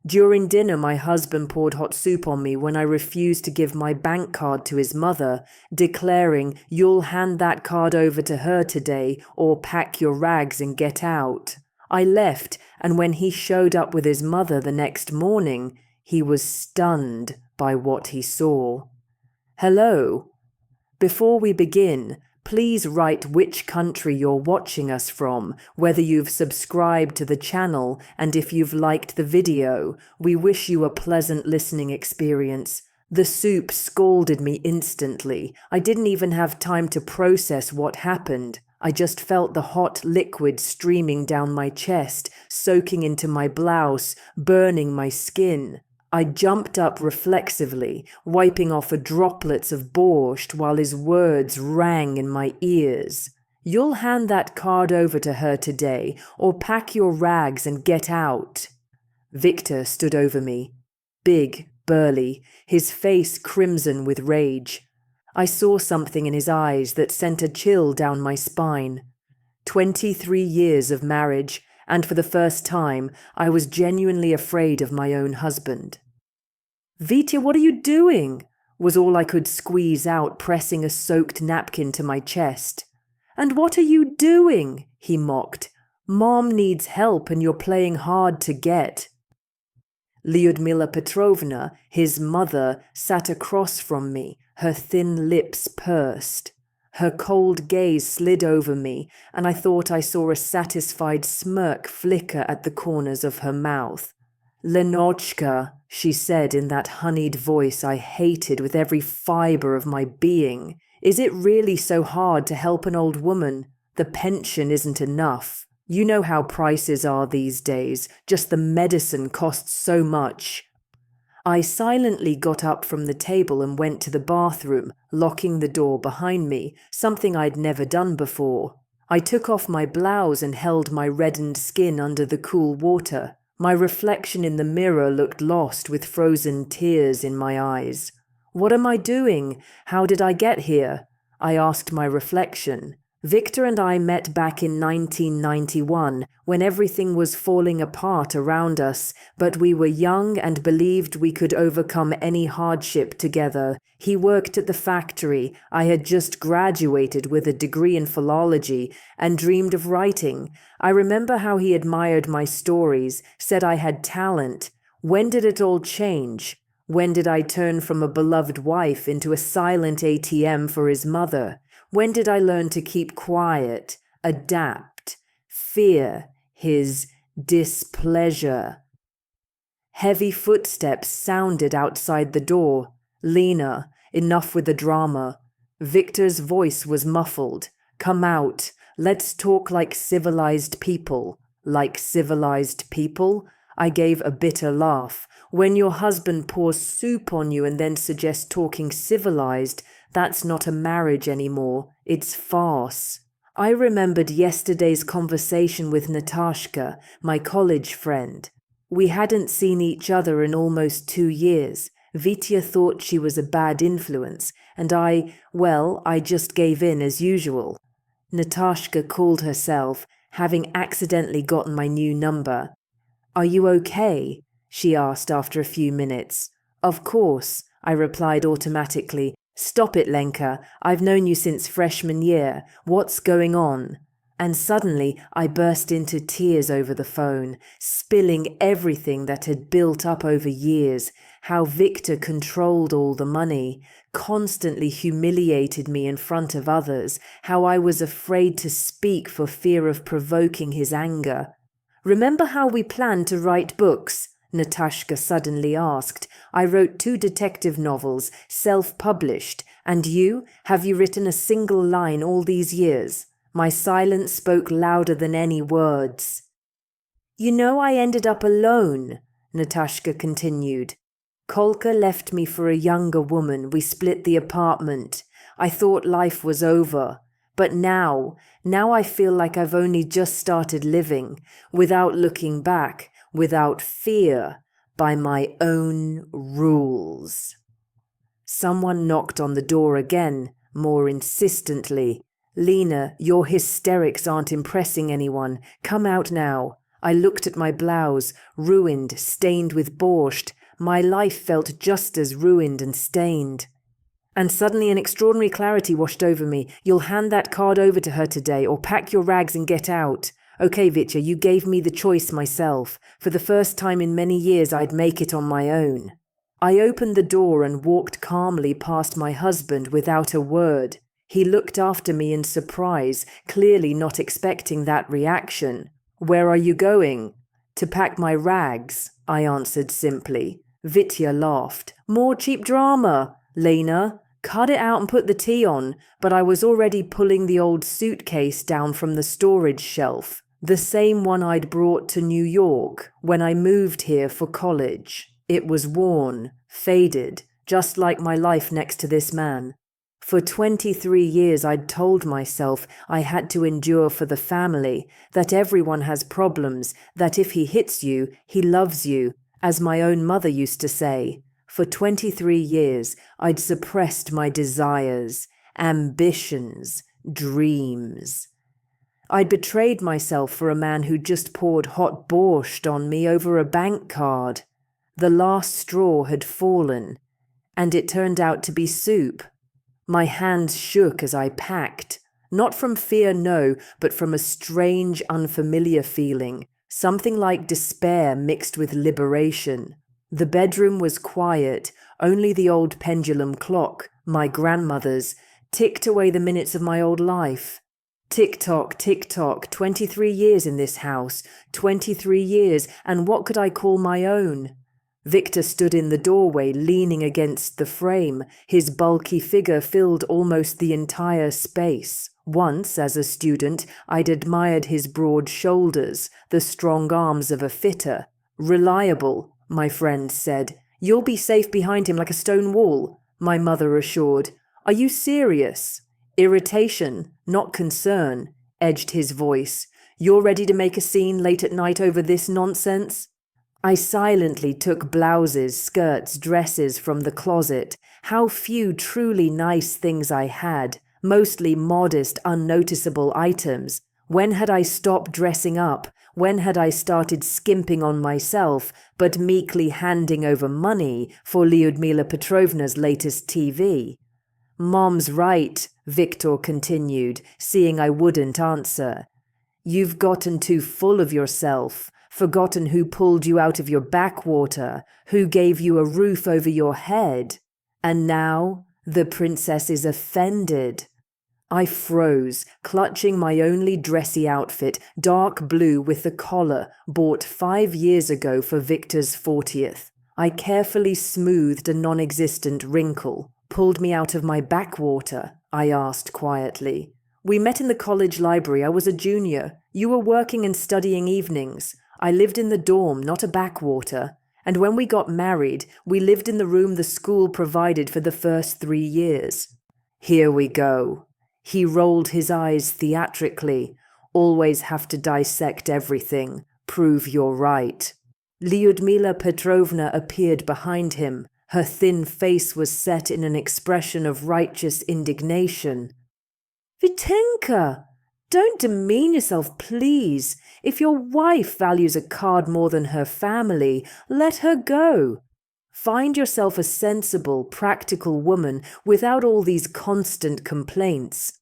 During dinner, my husband poured hot soup on me when I refused to give my bank card to his mother, declaring, "You'll hand that card over to her today or pack your rags and get out." I left, and when he showed up with his mother the next morning, he was stunned by what he saw. Hello. Before we begin, please write which country you're watching us from, whether you've subscribed to the channel, and if you've liked the video. We wish you a pleasant listening experience. The soup scalded me instantly. I didn't even have time to process what happened. I just felt the hot liquid streaming down my chest, soaking into my blouse, burning my skin. I jumped up reflexively, wiping off droplets of borscht while his words rang in my ears. "You'll hand that card over to her today, or pack your rags and get out." Victor stood over me, big, burly, his face crimson with rage. I saw something in his eyes that sent a chill down my spine. 23 years of marriage, and for the first time, I was genuinely afraid of my own husband. "Vitya, what are you doing?" was all I could squeeze out, pressing a soaked napkin to my chest. "And what are you doing?" he mocked. "Mom needs help and you're playing hard to get." Lyudmila Petrovna, his mother, sat across from me, her thin lips pursed. Her cold gaze slid over me, and I thought I saw a satisfied smirk flicker at the corners of her mouth. "Lenochka," she said in that honeyed voice I hated with every fiber of my being. "Is it really so hard to help an old woman? The pension isn't enough. You know how prices are these days. Just the medicine costs so much." I silently got up from the table and went to the bathroom, locking the door behind me, something I'd never done before. I took off my blouse and held my reddened skin under the cool water. My reflection in the mirror looked lost with frozen tears in my eyes. "What am I doing? How did I get here?" I asked my reflection. Victor and I met back in 1991, when everything was falling apart around us, but we were young and believed we could overcome any hardship together. He worked at the factory. I had just graduated with a degree in philology and dreamed of writing. I remember how he admired my stories, said I had talent. When did it all change? When did I turn from a beloved wife into a silent ATM for his mother? When did I learn to keep quiet, adapt, fear his displeasure? Heavy footsteps sounded outside the door. "Lena, enough with the drama." Victor's voice was muffled. "Come out. Let's talk like civilized people." "Like civilized people?" I gave a bitter laugh. "When your husband pours soup on you and then suggests talking civilized, that's not a marriage anymore. It's farce." I remembered yesterday's conversation with Natashka, my college friend. We hadn't seen each other in almost 2 years. Vitya thought she was a bad influence, and I just gave in as usual. Natashka called herself, having accidentally gotten my new number. "Are you okay?" she asked after a few minutes. "Of course," I replied automatically. "Stop it, Lenka. I've known you since freshman year. What's going on?" And suddenly I burst into tears over the phone, spilling everything that had built up over years, how Victor controlled all the money, constantly humiliated me in front of others, how I was afraid to speak for fear of provoking his anger. "Remember how we planned to write books?" Natashka suddenly asked. "I wrote 2 detective novels, self-published. And you? Have you written a single line all these years?" My silence spoke louder than any words. "You know, I ended up alone," Natashka continued. "Kolka left me for a younger woman. We split the apartment. I thought life was over. But now I feel like I've only just started living, without looking back, without fear, by my own rules." Someone knocked on the door again, more insistently. "Lena, your hysterics aren't impressing anyone. Come out now." I looked at my blouse, ruined, stained with borscht. My life felt just as ruined and stained. And suddenly an extraordinary clarity washed over me. You'll hand that card over to her today, or pack your rags and get out. Okay, Vitya, you gave me the choice myself. For the first time in many years, I'd make it on my own. I opened the door and walked calmly past my husband without a word. He looked after me in surprise, clearly not expecting that reaction. Where are you going? To pack my rags, I answered simply. Vitya laughed. More cheap drama, Lena. Cut it out and put the tea on, but I was already pulling the old suitcase down from the storage shelf, the same one I'd brought to New York when I moved here for college. It was worn, faded, just like my life next to this man. For 23 years I'd told myself I had to endure for the family, that everyone has problems, that if he hits you, he loves you, as my own mother used to say. For 23 years, I'd suppressed my desires, ambitions, dreams. I'd betrayed myself for a man who just poured hot borscht on me over a bank card. The last straw had fallen, and it turned out to be soup. My hands shook as I packed, not from fear, no, but from a strange, unfamiliar feeling, something like despair mixed with liberation. The bedroom was quiet, only the old pendulum clock, my grandmother's, ticked away the minutes of my old life. Tick-tock, 23 years in this house, 23 years, and what could I call my own? Victor stood in the doorway, leaning against the frame. His bulky figure filled almost the entire space. Once, as a student, I'd admired his broad shoulders, the strong arms of a fitter. Reliable, my friend said. You'll be safe behind him like a stone wall, my mother assured. Are you serious? Irritation, not concern, edged his voice. You're ready to make a scene late at night over this nonsense? I silently took blouses, skirts, dresses from the closet. How few truly nice things I had, mostly modest, unnoticeable items. When had I stopped dressing up? When had I started skimping on myself, but meekly handing over money for Lyudmila Petrovna's latest TV? Mom's right, Victor continued, seeing I wouldn't answer. You've gotten too full of yourself, forgotten who pulled you out of your backwater, who gave you a roof over your head. And now the princess is offended. I froze, clutching my only dressy outfit, dark blue with the collar, bought 5 years ago for Victor's 40th. I carefully smoothed a non-existent wrinkle. Pulled me out of my backwater, I asked quietly. We met in the college library. I was a junior. You were working and studying evenings. I lived in the dorm, not a backwater. And when we got married, we lived in the room the school provided for the first 3 years. Here we go. He rolled his eyes theatrically. Always have to dissect everything. Prove you're right. Lyudmila Petrovna appeared behind him. Her thin face was set in an expression of righteous indignation. Vitenka, don't demean yourself, please. If your wife values a card more than her family, let her go. Find yourself a sensible, practical woman without all these constant complaints.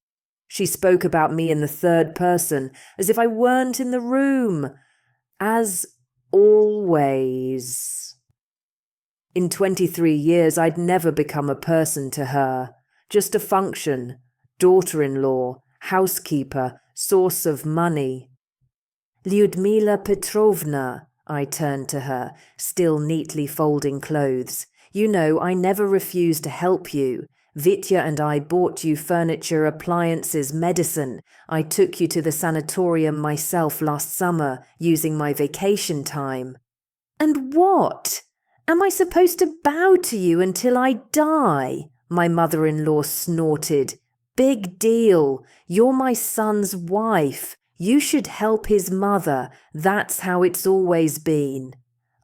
She spoke about me in the third person, as if I weren't in the room. As always. In 23 years, I'd never become a person to her, just a function, daughter-in-law, housekeeper, source of money. Lyudmila Petrovna, I turned to her, still neatly folding clothes. You know, I never refused to help you. Vitya and I bought you furniture, appliances, medicine. I took you to the sanatorium myself last summer, using my vacation time. And what? Am I supposed to bow to you until I die? My mother-in-law snorted. Big deal. You're my son's wife. You should help his mother. That's how it's always been.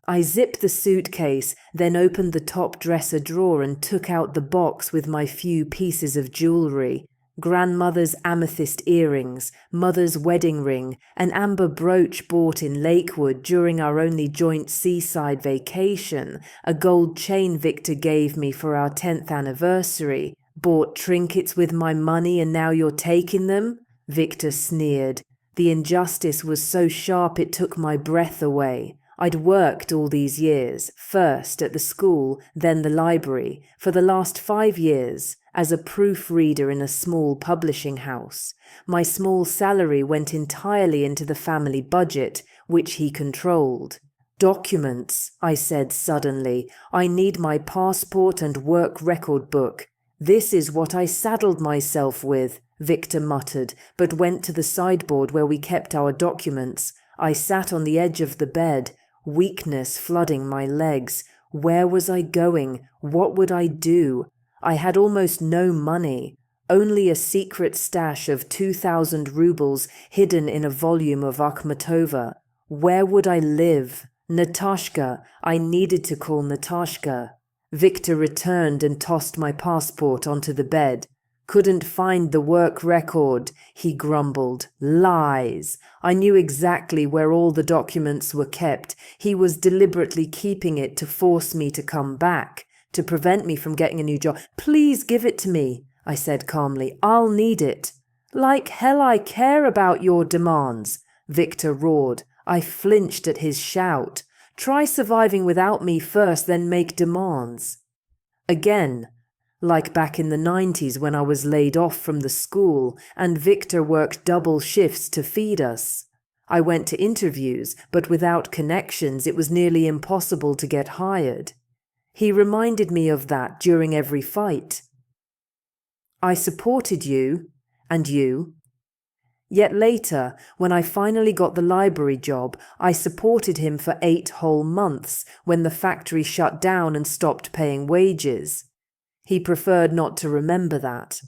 I zipped the suitcase, then opened the top dresser drawer and took out the box with my few pieces of jewelry. Grandmother's amethyst earrings, mother's wedding ring, an amber brooch bought in Lakewood during our only joint seaside vacation, a gold chain Victor gave me for our 10th anniversary. Bought trinkets with my money and now you're taking them? Victor sneered. The injustice was so sharp it took my breath away. I'd worked all these years, first at the school, then the library, for the last 5 years, as a proofreader in a small publishing house. My small salary went entirely into the family budget, which he controlled. Documents, I said suddenly. I need my passport and work record book. This is what I saddled myself with, Victor muttered, but went to the sideboard where we kept our documents. I sat on the edge of the bed, weakness flooding my legs. Where was I going? What would I do? I had almost no money, only a secret stash of 2,000 rubles hidden in a volume of Akhmatova. Where would I live? Natashka, I needed to call Natashka. Victor returned and tossed my passport onto the bed. Couldn't find the work record, he grumbled. Lies. I knew exactly where all the documents were kept. He was deliberately keeping it to force me to come back, to prevent me from getting a new job. Please give it to me, I said calmly. I'll need it. Like hell I care about your demands, Victor roared. I flinched at his shout. Try surviving without me first, then make demands. Again, like back in the 90s when I was laid off from the school and Victor worked double shifts to feed us. I went to interviews, but without connections it was nearly impossible to get hired. He reminded me of that during every fight. I supported you, and you. Yet later, when I finally got the library job, I supported him for 8 whole months when the factory shut down and stopped paying wages. He preferred not to remember that.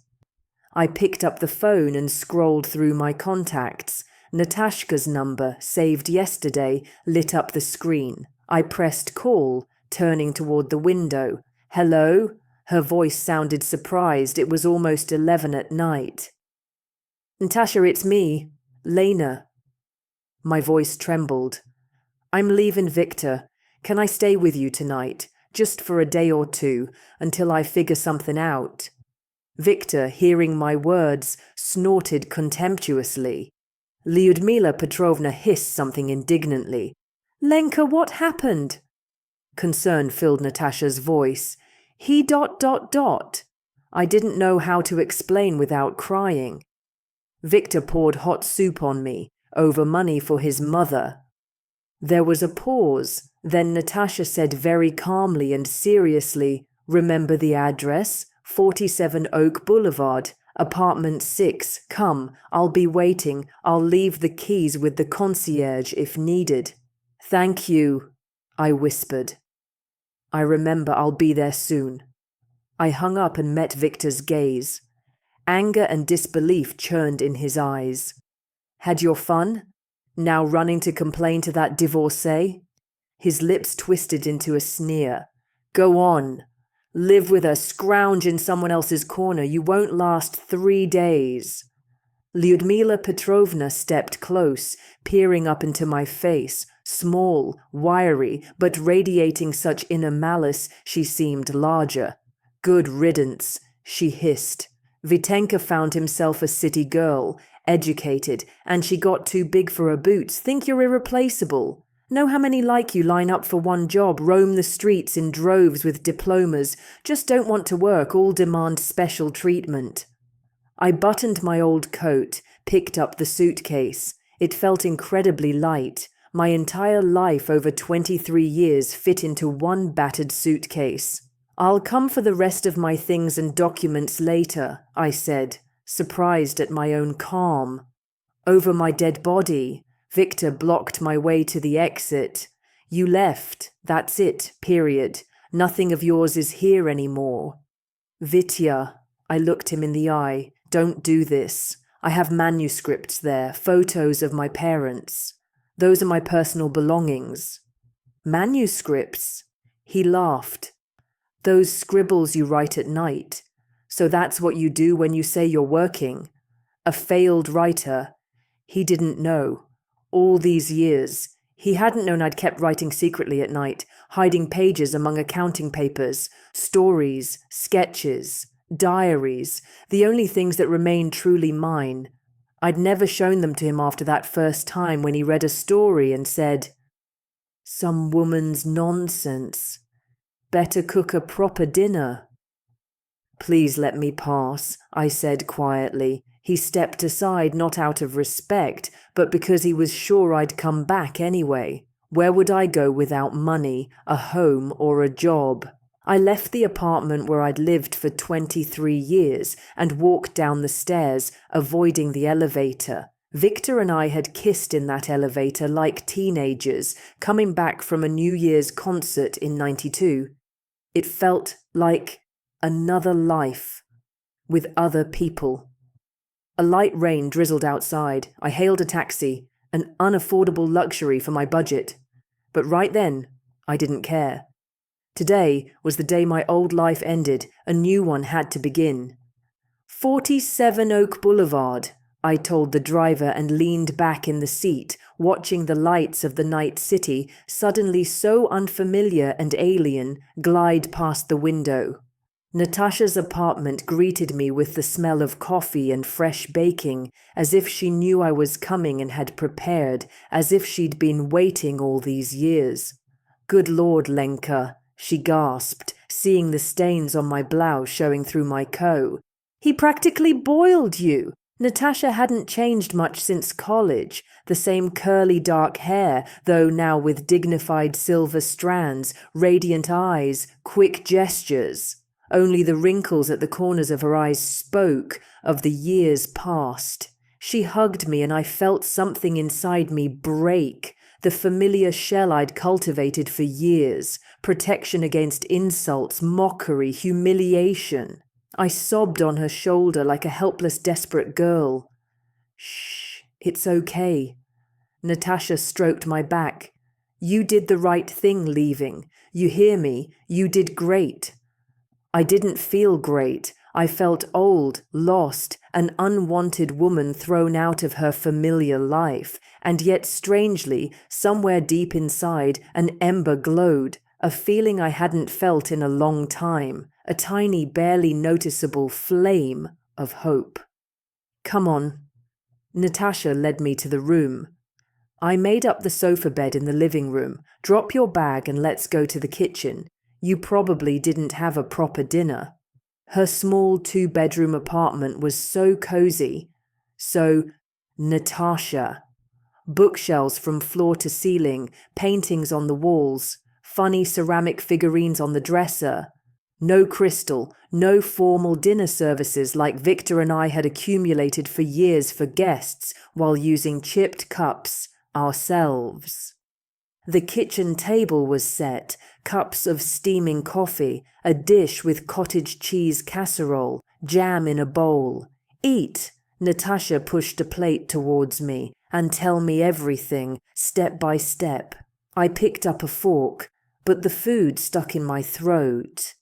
I picked up the phone and scrolled through my contacts. Natashka's number, saved yesterday, lit up the screen. I pressed call, turning toward the window. Hello? Her voice sounded surprised. It was almost 11 at night. Natasha, it's me, Lena. My voice trembled. I'm leaving Victor. Can I stay with you tonight, just for a day or two, until I figure something out? Victor, hearing my words, snorted contemptuously. Lyudmila Petrovna hissed something indignantly. Lenka, what happened? Concern filled Natasha's voice. He ... I didn't know how to explain without crying. Victor poured hot soup on me, over money for his mother. There was a pause. Then Natasha said very calmly and seriously, Remember the address? 47 Oak Boulevard, apartment 6. Come, I'll be waiting. I'll leave the keys with the concierge if needed. Thank you, I whispered. I remember, I'll be there soon. I hung up and met Victor's gaze. Anger and disbelief churned in his eyes. Had your fun? Now running to complain to that divorcee? His lips twisted into a sneer. Go on. Live with her, scrounge in someone else's corner. You won't last 3 days. Lyudmila Petrovna stepped close, peering up into my face, small, wiry, but radiating such inner malice she seemed larger. Good riddance, she hissed. Vitenka found himself a city girl, educated, and she got too big for her boots. Think you're irreplaceable. Know how many like you line up for one job, roam the streets in droves with diplomas, just don't want to work, all demand special treatment. I buttoned my old coat, picked up the suitcase. It felt incredibly light. My entire life over 23 years fit into one battered suitcase. I'll come for the rest of my things and documents later, I said, surprised at my own calm. Over my dead body, Victor blocked my way to the exit. You left, that's it, period. Nothing of yours is here anymore. Vitya, I looked him in the eye, don't do this. I have manuscripts there, photos of my parents. Those are my personal belongings. Manuscripts? He laughed. Those scribbles you write at night. So that's what you do when you say you're working? A failed writer. He didn't know. All these years, he hadn't known I'd kept writing secretly at night, hiding pages among accounting papers, stories, sketches, diaries, the only things that remained truly mine. I'd never shown them to him after that first time when he read a story and said, "Some woman's nonsense. Better cook a proper dinner." "Please let me pass," I said quietly. He stepped aside, not out of respect, but because he was sure I'd come back anyway. Where would I go without money, a home, or a job? I left the apartment where I'd lived for 23 years and walked down the stairs, avoiding the elevator. Victor and I had kissed in that elevator like teenagers, coming back from a New Year's concert in '92. It felt like another life, with other people. A light rain drizzled outside. I hailed a taxi, an unaffordable luxury for my budget. But right then, I didn't care. Today was the day my old life ended. A new one had to begin. 47 Oak Boulevard, I told the driver and leaned back in the seat, watching the lights of the night city, suddenly so unfamiliar and alien, glide past the window. Natasha's apartment greeted me with the smell of coffee and fresh baking, as if she knew I was coming and had prepared, as if she'd been waiting all these years. "Good Lord, Lenka," she gasped, seeing the stains on my blouse showing through my coat. "He practically boiled you." Natasha hadn't changed much since college, the same curly dark hair, though now with dignified silver strands, radiant eyes, quick gestures. Only the wrinkles at the corners of her eyes spoke of the years past. She hugged me and I felt something inside me break, the familiar shell I'd cultivated for years, protection against insults, mockery, humiliation. I sobbed on her shoulder like a helpless, desperate girl. "Shh, it's okay." Natasha stroked my back. "You did the right thing leaving. You hear me? You did great." I didn't feel great. I felt old, lost, an unwanted woman thrown out of her familiar life, and yet strangely, somewhere deep inside, an ember glowed, a feeling I hadn't felt in a long time, a tiny, barely noticeable flame of hope. "Come on." Natasha led me to the room. "I made up the sofa bed in the living room. Drop your bag and let's go to the kitchen. You probably didn't have a proper dinner." Her small 2-bedroom apartment was so cozy. So, Natasha. Bookshelves from floor to ceiling, paintings on the walls, funny ceramic figurines on the dresser. No crystal, no formal dinner services like Victor and I had accumulated for years for guests while using chipped cups ourselves. The kitchen table was set, cups of steaming coffee, a dish with cottage cheese casserole, jam in a bowl. "Eat," Natasha pushed a plate towards me, "and tell me everything, step by step." I picked up a fork, but the food stuck in my throat.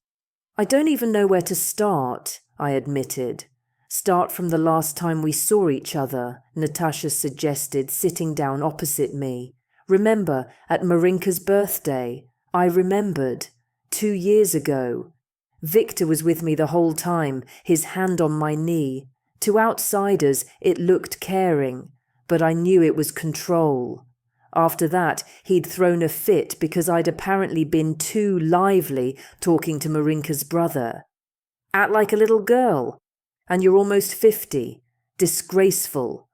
"I don't even know where to start," I admitted. "Start from the last time we saw each other," Natasha suggested, sitting down opposite me. "Remember, at Marinka's birthday?" I remembered. 2 years ago. Victor was with me the whole time, his hand on my knee. To outsiders, it looked caring, but I knew it was control. After that, he'd thrown a fit because I'd apparently been too lively talking to Marinka's brother. "Act like a little girl. And you're almost 50. Disgraceful."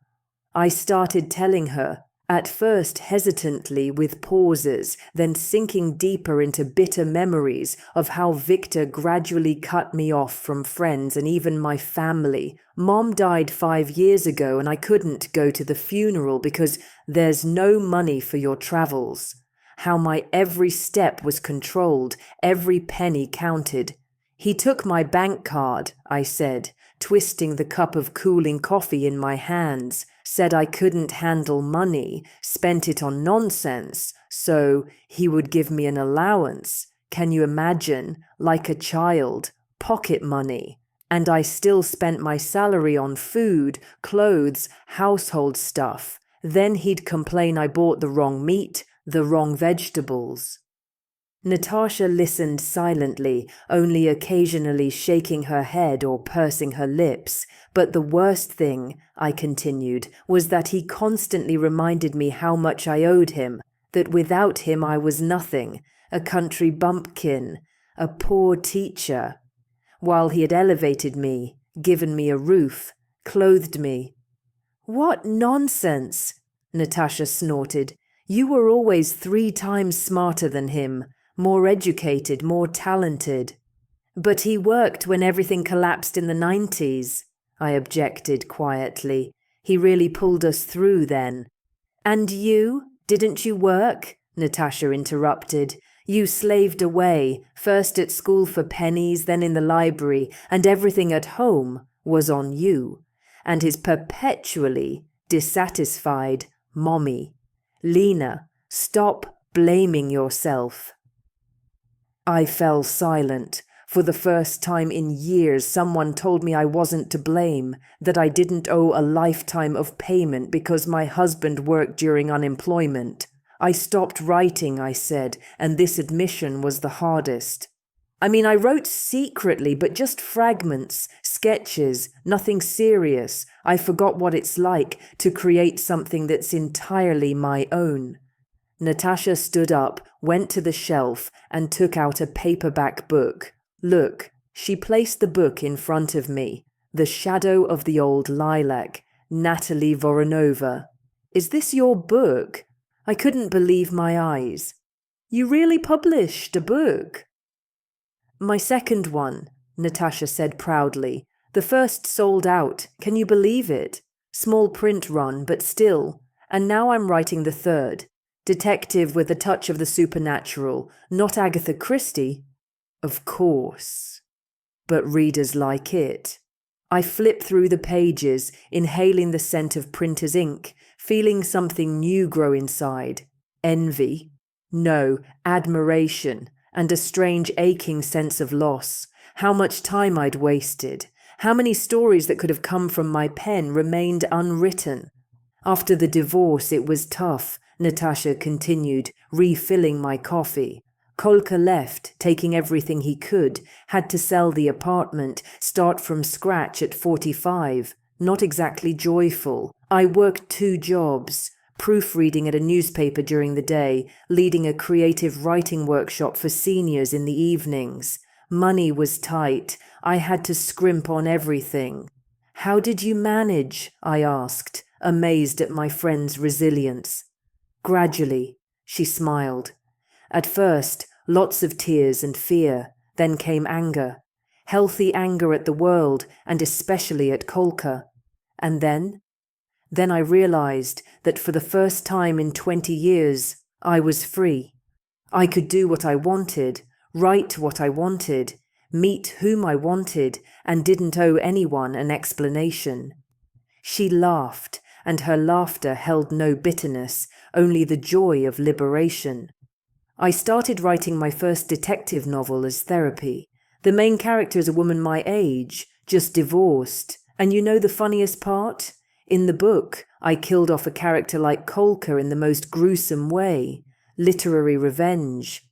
I started telling her, at first hesitantly with pauses, then sinking deeper into bitter memories of how Victor gradually cut me off from friends and even my family. Mom died 5 years ago and I couldn't go to the funeral because there's no money for your travels. How my every step was controlled, every penny counted. "He took my bank card," I said, twisting the cup of cooling coffee in my hands, said I couldn't handle money, spent it on nonsense, so he would give me an allowance. Can you imagine? Like a child, pocket money. And I still spent my salary on food, clothes, household stuff. Then he'd complain I bought the wrong meat, the wrong vegetables. Natasha listened silently, only occasionally shaking her head or pursing her lips. But the worst thing, I continued, was that he constantly reminded me how much I owed him, that without him I was nothing, a country bumpkin, a poor teacher, while he had elevated me, given me a roof, clothed me. "What nonsense!" Natasha snorted. "You were always 3 times smarter than him, more educated, more talented." "But he worked when everything collapsed in the 90s, I objected quietly. "He really pulled us through then." "And you? Didn't you work?" Natasha interrupted. "You slaved away, first at school for pennies, then in the library, and everything at home was on you. And his perpetually dissatisfied mommy. Lena, stop blaming yourself." I fell silent. For the first time in years, someone told me I wasn't to blame, that I didn't owe a lifetime of payment because my husband worked during unemployment. I stopped writing, I said, and this admission was the hardest. I wrote secretly, but just fragments, sketches, nothing serious. I forgot what it's like to create something that's entirely my own. Natasha stood up, went to the shelf, and took out a paperback book. Look, she placed the book in front of me. The Shadow of the Old Lilac, Natalie Voronova. "Is this your book?" I couldn't believe my eyes. "You really published a book?" "My second one," Natasha said proudly. "The first sold out. Can you believe it? Small print run, but still. And now I'm writing the third. Detective with a touch of the supernatural. Not Agatha Christie. Of course. But readers like it. I flip through the pages, inhaling the scent of printer's ink, feeling something new grow inside. Envy. No, admiration, and a strange aching sense of loss. How much time I'd wasted. How many stories that could have come from my pen remained unwritten. After the divorce, it was tough, Natasha continued, refilling my coffee. Kolka left, taking everything he could, had to sell the apartment, start from scratch at 45. Not exactly joyful. I worked 2 jobs, proofreading at a newspaper during the day, leading a creative writing workshop for seniors in the evenings. Money was tight. I had to scrimp on everything. "How did you manage?" I asked, amazed at my friend's resilience. "Gradually," she smiled. "At first, lots of tears and fear, then came anger. Healthy anger at the world, and especially at Kolka. And then I realized that for the first time in 20 years, I was free. I could do what I wanted, write what I wanted, meet whom I wanted, and didn't owe anyone an explanation." She laughed, and her laughter held no bitterness, only the joy of liberation. "I started writing my first detective novel as therapy. The main character is a woman my age, just divorced. And you know the funniest part? In the book, I killed off a character like Kolka in the most gruesome way. Literary revenge.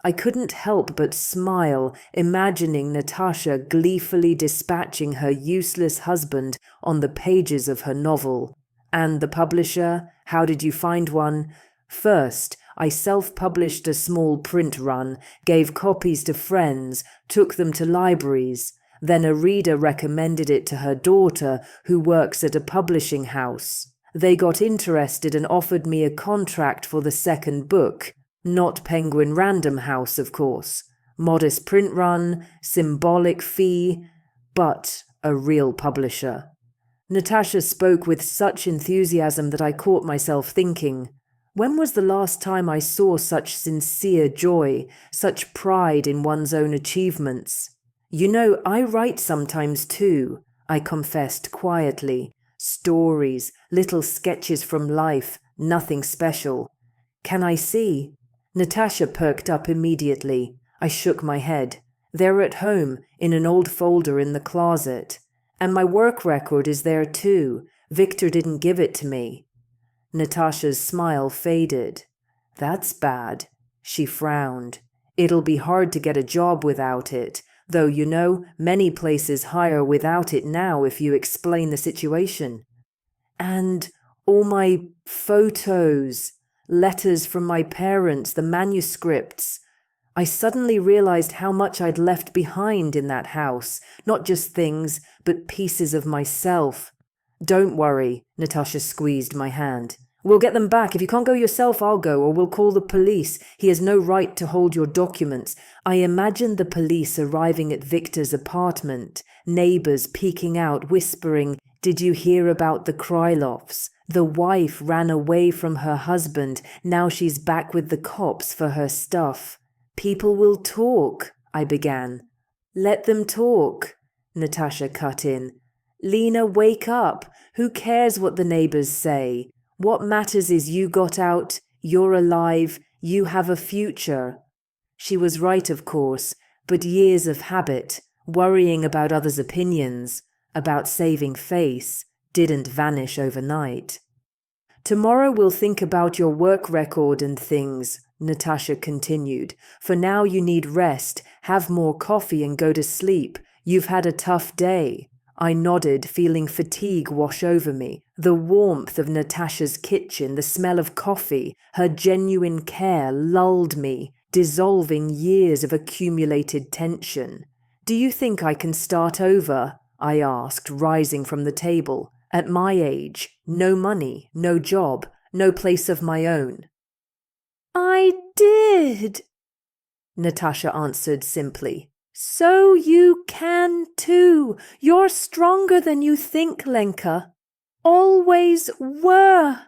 I couldn't help but smile, imagining Natasha gleefully dispatching her useless husband on the pages of her novel. And the publisher? How did you find one? First, I self-published a small print run, gave copies to friends, took them to libraries. Then a reader recommended it to her daughter, who works at a publishing house. They got interested and offered me a contract for the second book. Not Penguin Random House, of course. Modest print run, symbolic fee, but a real publisher. Natasha spoke with such enthusiasm that I caught myself thinking, when was the last time I saw such sincere joy, such pride in one's own achievements? "You know, I write sometimes too," I confessed quietly. "Stories, little sketches from life, nothing special." "Can I see?" Natasha perked up immediately. I shook my head. They're at home in an old folder in the closet. And my work record is there too. Victor didn't give it to me. Natasha's smile faded. That's bad. She frowned. It'll be hard to get a job without it, though many places hire without it now if you explain the situation. And all my photos, letters from my parents, the manuscripts. I suddenly realized how much I'd left behind in that house, not just things, but pieces of myself. Don't worry, Natasha squeezed my hand. We'll get them back. If you can't go yourself, I'll go, or we'll call the police. He has no right to hold your documents. I imagined the police arriving at Victor's apartment, neighbors peeking out, whispering, "Did you hear about the Krylovs? The wife ran away from her husband. Now she's back with the cops for her stuff." "People will talk," I began. "Let them talk," Natasha cut in. "Lena, wake up. Who cares what the neighbors say? What matters is you got out, you're alive, you have a future." She was right, of course, but years of habit, worrying about others' opinions, about saving face, didn't vanish overnight. "Tomorrow we'll think about your work record and things," Natasha continued. "For now you need rest, have more coffee and go to sleep. You've had a tough day." I nodded, feeling fatigue wash over me. The warmth of Natasha's kitchen, the smell of coffee, her genuine care lulled me, dissolving years of accumulated tension. "Do you think I can start over?" I asked, rising from the table. "At my age, no money, no job, no place of my own." "I did," Natasha answered simply. "So you can too. You're stronger than you think, Lenka. Always were."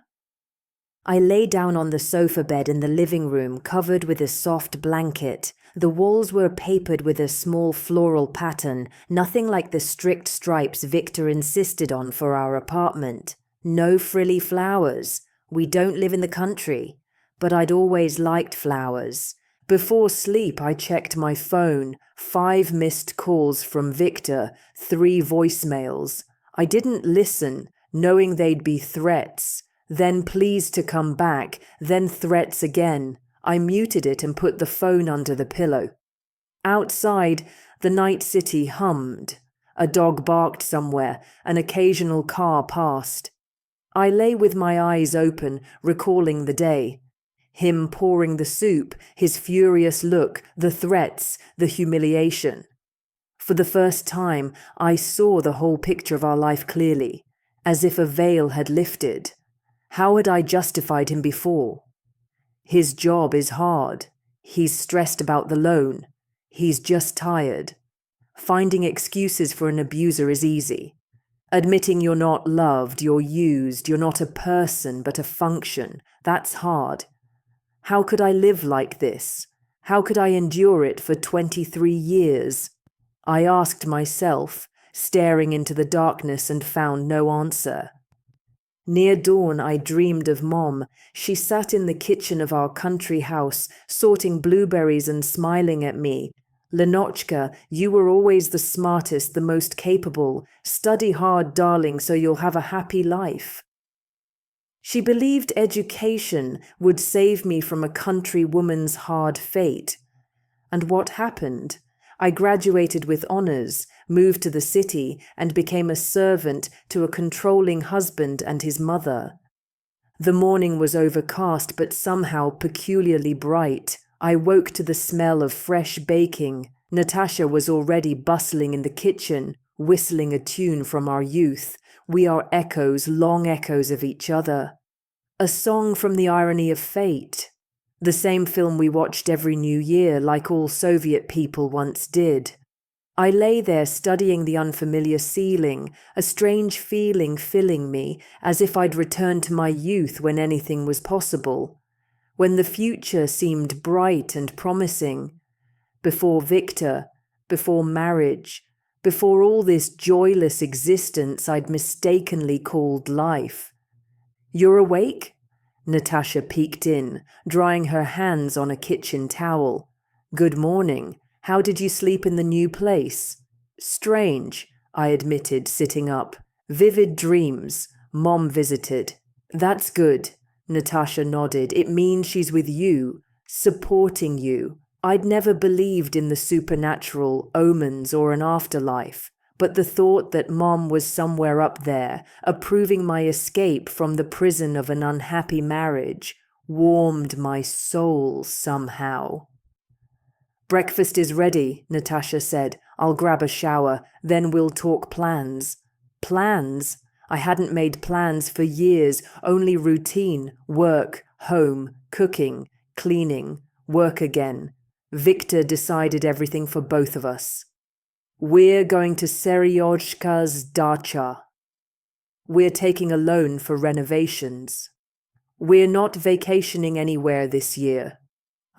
I lay down on the sofa bed in the living room, covered with a soft blanket. The walls were papered with a small floral pattern, nothing like the strict stripes Victor insisted on for our apartment. No frilly flowers. We don't live in the country. But I'd always liked flowers. Before sleep, I checked my phone. 5 missed calls from Victor, 3 voicemails. I didn't listen, knowing they'd be threats. Then pleas to come back, then threats again. I muted it and put the phone under the pillow. Outside, the night city hummed. A dog barked somewhere, an occasional car passed. I lay with my eyes open, recalling the day. Him pouring the soup, his furious look, the threats, the humiliation. For the first time, I saw the whole picture of our life clearly, as if a veil had lifted. How had I justified him before? His job is hard. He's stressed about the loan. He's just tired. Finding excuses for an abuser is easy. Admitting you're not loved, you're used, you're not a person but a function, that's hard. How could I live like this? How could I endure it for 23 years? I asked myself, staring into the darkness, and found no answer. Near dawn, I dreamed of Mom. She sat in the kitchen of our country house, sorting blueberries and smiling at me. "Lenochka, you were always the smartest, the most capable. Study hard, darling, so you'll have a happy life." She believed education would save me from a country woman's hard fate. And what happened? I graduated with honors, moved to the city, and became a servant to a controlling husband and his mother. The morning was overcast but somehow peculiarly bright. I woke to the smell of fresh baking. Natasha was already bustling in the kitchen, whistling a tune from our youth. We are echoes, long echoes of each other. A song from The Irony of Fate. The same film we watched every New Year, like all Soviet people once did. I lay there studying the unfamiliar ceiling, a strange feeling filling me, as if I'd returned to my youth when anything was possible, when the future seemed bright and promising. Before Victor, before marriage, before all this joyless existence I'd mistakenly called life. "You're awake?" Natasha peeked in, drying her hands on a kitchen towel. "Good morning. How did you sleep in the new place? Strange, I admitted, sitting up. Vivid dreams. Mom visited. That's good, Natasha nodded. It means she's with you, supporting you. I'd never believed in the supernatural, omens, or an afterlife, but the thought that Mom was somewhere up there, approving my escape from the prison of an unhappy marriage, warmed my soul somehow. Breakfast is ready, Natasha said. I'll grab a shower, then we'll talk plans. Plans? I hadn't made plans for years, only routine, work, home, cooking, cleaning, work again. Victor decided everything for both of us. We're going to Seryozhka's dacha. We're taking a loan for renovations. We're not vacationing anywhere this year.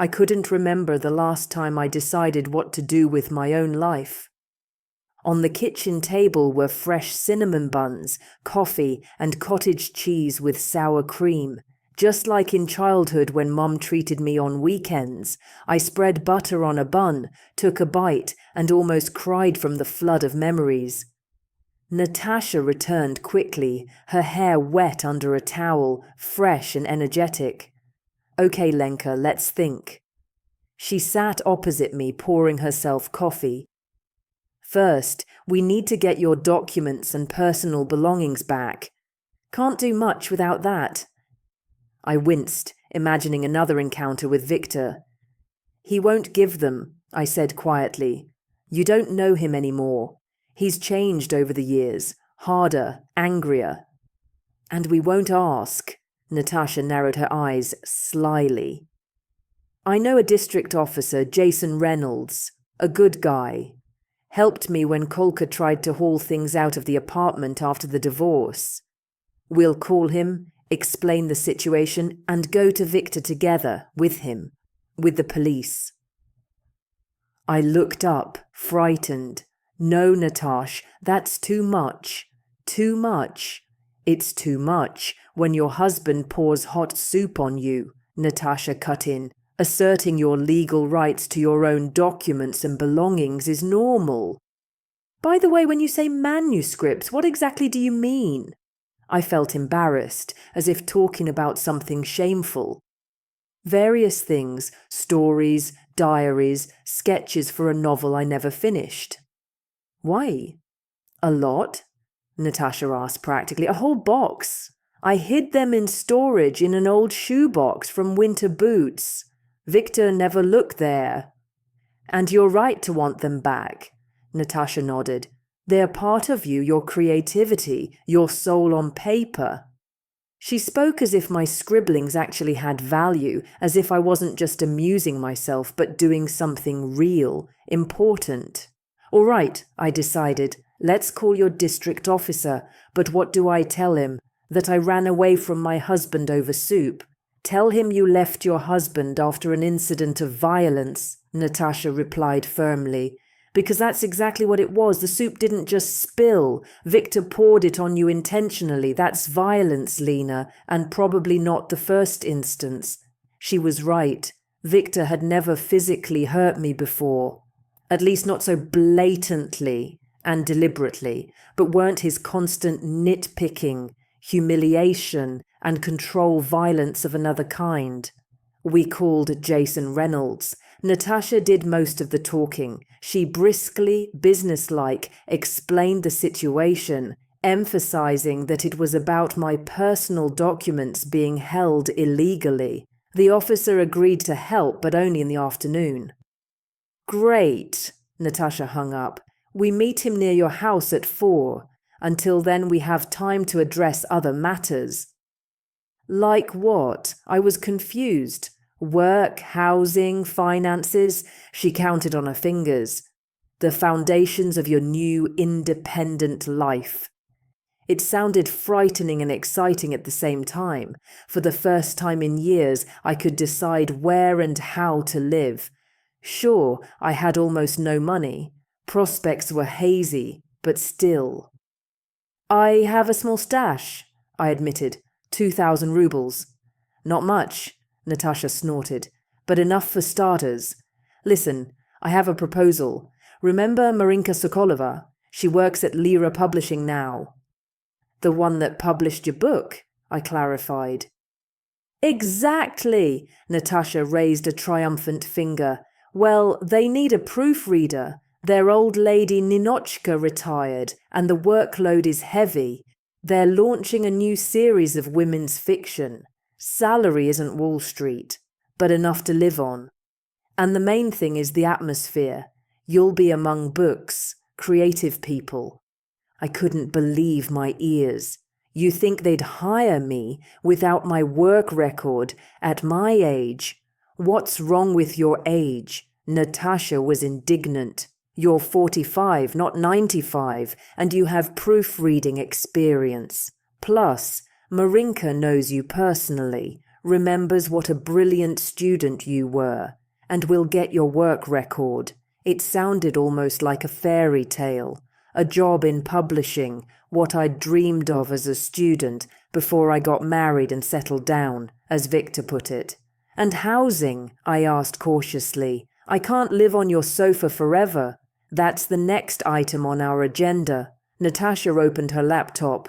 I couldn't remember the last time I decided what to do with my own life. On the kitchen table were fresh cinnamon buns, coffee, and cottage cheese with sour cream. Just like in childhood when Mom treated me on weekends, I spread butter on a bun, took a bite, and almost cried from the flood of memories. Natasha returned quickly, her hair wet under a towel, fresh and energetic. Okay, Lenka, let's think. She sat opposite me, pouring herself coffee. First, we need to get your documents and personal belongings back. Can't do much without that. I winced, imagining another encounter with Victor. He won't give them, I said quietly. You don't know him anymore. He's changed over the years, harder, angrier. And we won't ask. Natasha narrowed her eyes slyly. I know a district officer, Jason Reynolds, a good guy. Helped me when Kolka tried to haul things out of the apartment after the divorce. We'll call him, explain the situation, and go to Victor together, with him, with the police. I looked up, frightened. No, Natash, that's too much. Too much. It's too much when your husband pours hot soup on you, Natasha cut in. Asserting your legal rights to your own documents and belongings is normal. By the way, when you say manuscripts, what exactly do you mean? I felt embarrassed, as if talking about something shameful. Various things, stories, diaries, sketches for a novel I never finished. Why? A lot? Natasha asked practically. A whole box. I hid them in storage in an old shoebox from winter boots. Victor never looked there. And you're right to want them back, Natasha nodded. They're part of you, your creativity, your soul on paper. She spoke as if my scribblings actually had value, as if I wasn't just amusing myself, but doing something real, important. All right, I decided. Let's call your district officer. But what do I tell him? That I ran away from my husband over soup? Tell him you left your husband after an incident of violence, Natasha replied firmly. Because that's exactly what it was. The soup didn't just spill. Victor poured it on you intentionally. That's violence, Lena, and probably not the first instance. She was right. Victor had never physically hurt me before. At least not so blatantly and deliberately, but weren't his constant nitpicking, humiliation, and control violence of another kind. We called Jason Reynolds. Natasha did most of the talking. She briskly, businesslike, explained the situation, emphasizing that it was about my personal documents being held illegally. The officer agreed to help, but only in the afternoon. Great, Natasha hung up. We meet him near your house at 4. Until then we have time to address other matters. Like what? I was confused. Work, housing, finances. She counted on her fingers. The foundations of your new independent life. It sounded frightening and exciting at the same time. For the first time in years, I could decide where and how to live. Sure, I had almost no money. Prospects were hazy, but still. I have a small stash, I admitted. 2,000 rubles. Not much, Natasha snorted, but enough for starters. Listen, I have a proposal. Remember Marinka Sokolova? She works at Lira Publishing now. The one that published your book, I clarified. Exactly, Natasha raised a triumphant finger. Well, they need a proofreader. Their old lady Ninochka retired, and the workload is heavy. They're launching a new series of women's fiction. Salary isn't Wall Street, but enough to live on. And the main thing is the atmosphere. You'll be among books, creative people. I couldn't believe my ears. You think they'd hire me without my work record at my age? What's wrong with your age? Natasha was indignant. You're 45, not 95, and you have proofreading experience. Plus, Marinka knows you personally, remembers what a brilliant student you were, and will get your work record. It sounded almost like a fairy tale. A job in publishing, what I'd dreamed of as a student before I got married and settled down, as Victor put it. And housing, I asked cautiously. I can't live on your sofa forever. That's the next item on our agenda. Natasha opened her laptop.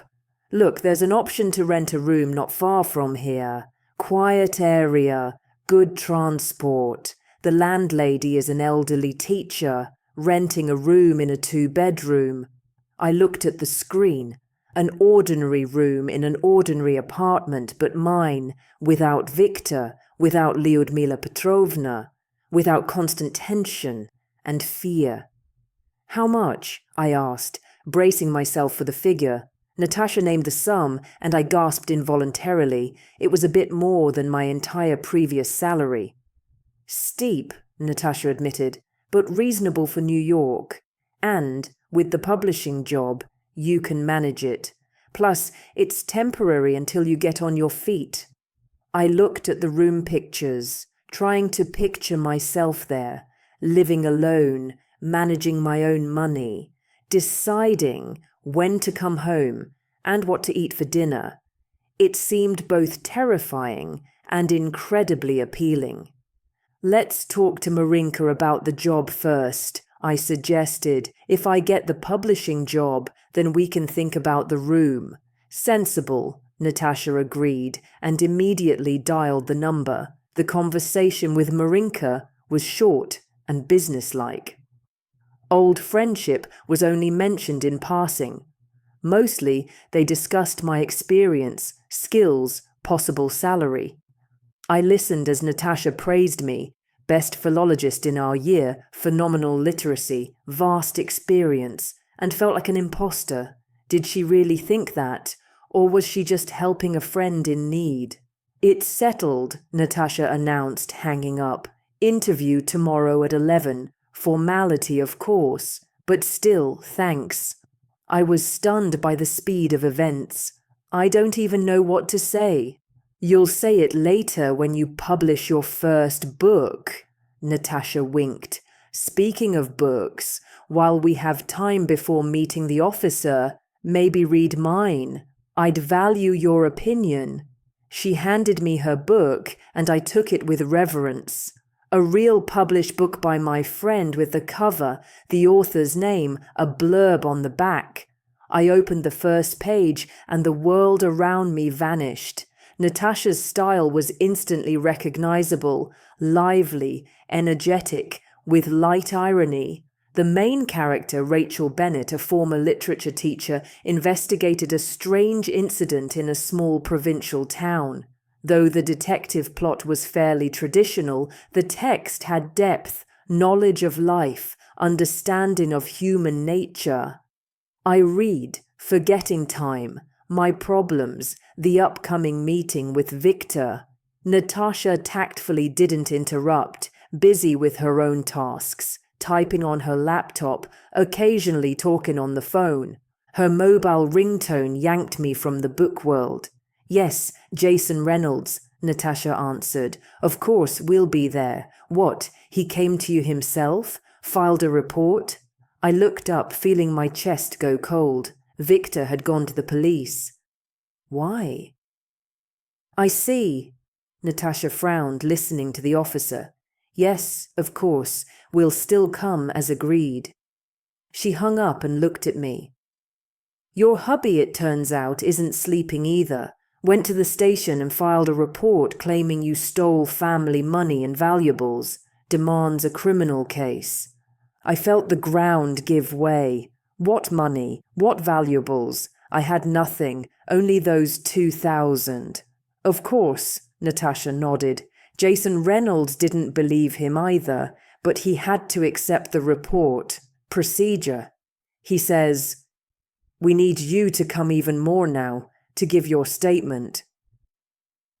Look, there's an option to rent a room not far from here. Quiet area, good transport. The landlady is an elderly teacher, renting a room in a 2-bedroom. I looked at the screen. An ordinary room in an ordinary apartment, but mine, without Victor, without Lyudmila Petrovna, without constant tension and fear. How much? I asked, bracing myself for the figure. Natasha named the sum, and I gasped involuntarily. It was a bit more than my entire previous salary. Steep, Natasha admitted, but reasonable for New York. And, with the publishing job, you can manage it. Plus, it's temporary until you get on your feet. I looked at the room pictures, trying to picture myself there, living alone, managing my own money, deciding when to come home and what to eat for dinner. It seemed both terrifying and incredibly appealing. Let's talk to Marinka about the job first, I suggested. If I get the publishing job, then we can think about the room. Sensible, Natasha agreed, and immediately dialed the number. The conversation with Marinka was short and businesslike. Old friendship was only mentioned in passing. Mostly, they discussed my experience, skills, possible salary. I listened as Natasha praised me, best philologist in our year, phenomenal literacy, vast experience, and felt like an imposter. Did she really think that, or was she just helping a friend in need? It's settled, Natasha announced, hanging up. Interview tomorrow at 11. Formality, of course, but still, thanks. I was stunned by the speed of events. I don't even know what to say. You'll say it later when you publish your first book, Natasha winked. Speaking of books, while we have time before meeting the officer, maybe read mine. I'd value your opinion. She handed me her book, and I took it with reverence. A real published book by my friend with the cover, the author's name, a blurb on the back. I opened the first page, and the world around me vanished. Natasha's style was instantly recognizable, lively, energetic, with light irony. The main character, Rachel Bennett, a former literature teacher, investigated a strange incident in a small provincial town. Though the detective plot was fairly traditional, the text had depth, knowledge of life, understanding of human nature. I read, forgetting time, my problems, the upcoming meeting with Victor. Natasha tactfully didn't interrupt, busy with her own tasks, typing on her laptop, occasionally talking on the phone. Her mobile ringtone yanked me from the book world. Yes, Jason Reynolds, Natasha answered. Of course, we'll be there. What, he came to you himself? Filed a report? I looked up, feeling my chest go cold. Victor had gone to the police. Why? I see. Natasha frowned, listening to the officer. Yes, of course, we'll still come as agreed. She hung up and looked at me. Your hubby, it turns out, isn't sleeping either. Went to the station and filed a report claiming you stole family money and valuables. Demands a criminal case. I felt the ground give way. What money? What valuables? I had nothing, only those 2,000. Of course, Natasha nodded. Jason Reynolds didn't believe him either, but he had to accept the report. Procedure. He says, we need you to come even more now, to give your statement.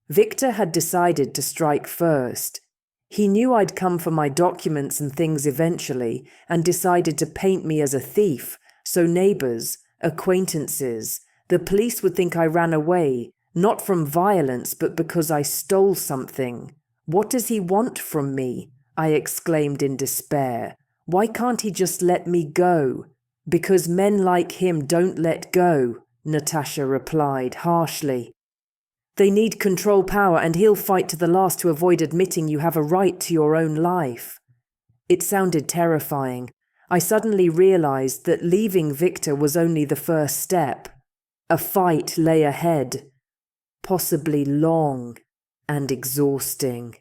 Victor had decided to strike first. He knew I'd come for my documents and things eventually, and decided to paint me as a thief, so neighbors, acquaintances, the police would think I ran away, not from violence, but because I stole something. What does he want from me? I exclaimed in despair. Why can't he just let me go? Because men like him don't let go, Natasha replied harshly. They need control power, and he'll fight to the last to avoid admitting you have a right to your own life. It sounded terrifying. I suddenly realized that leaving Victor was only the first step. A fight lay ahead, possibly long and exhausting.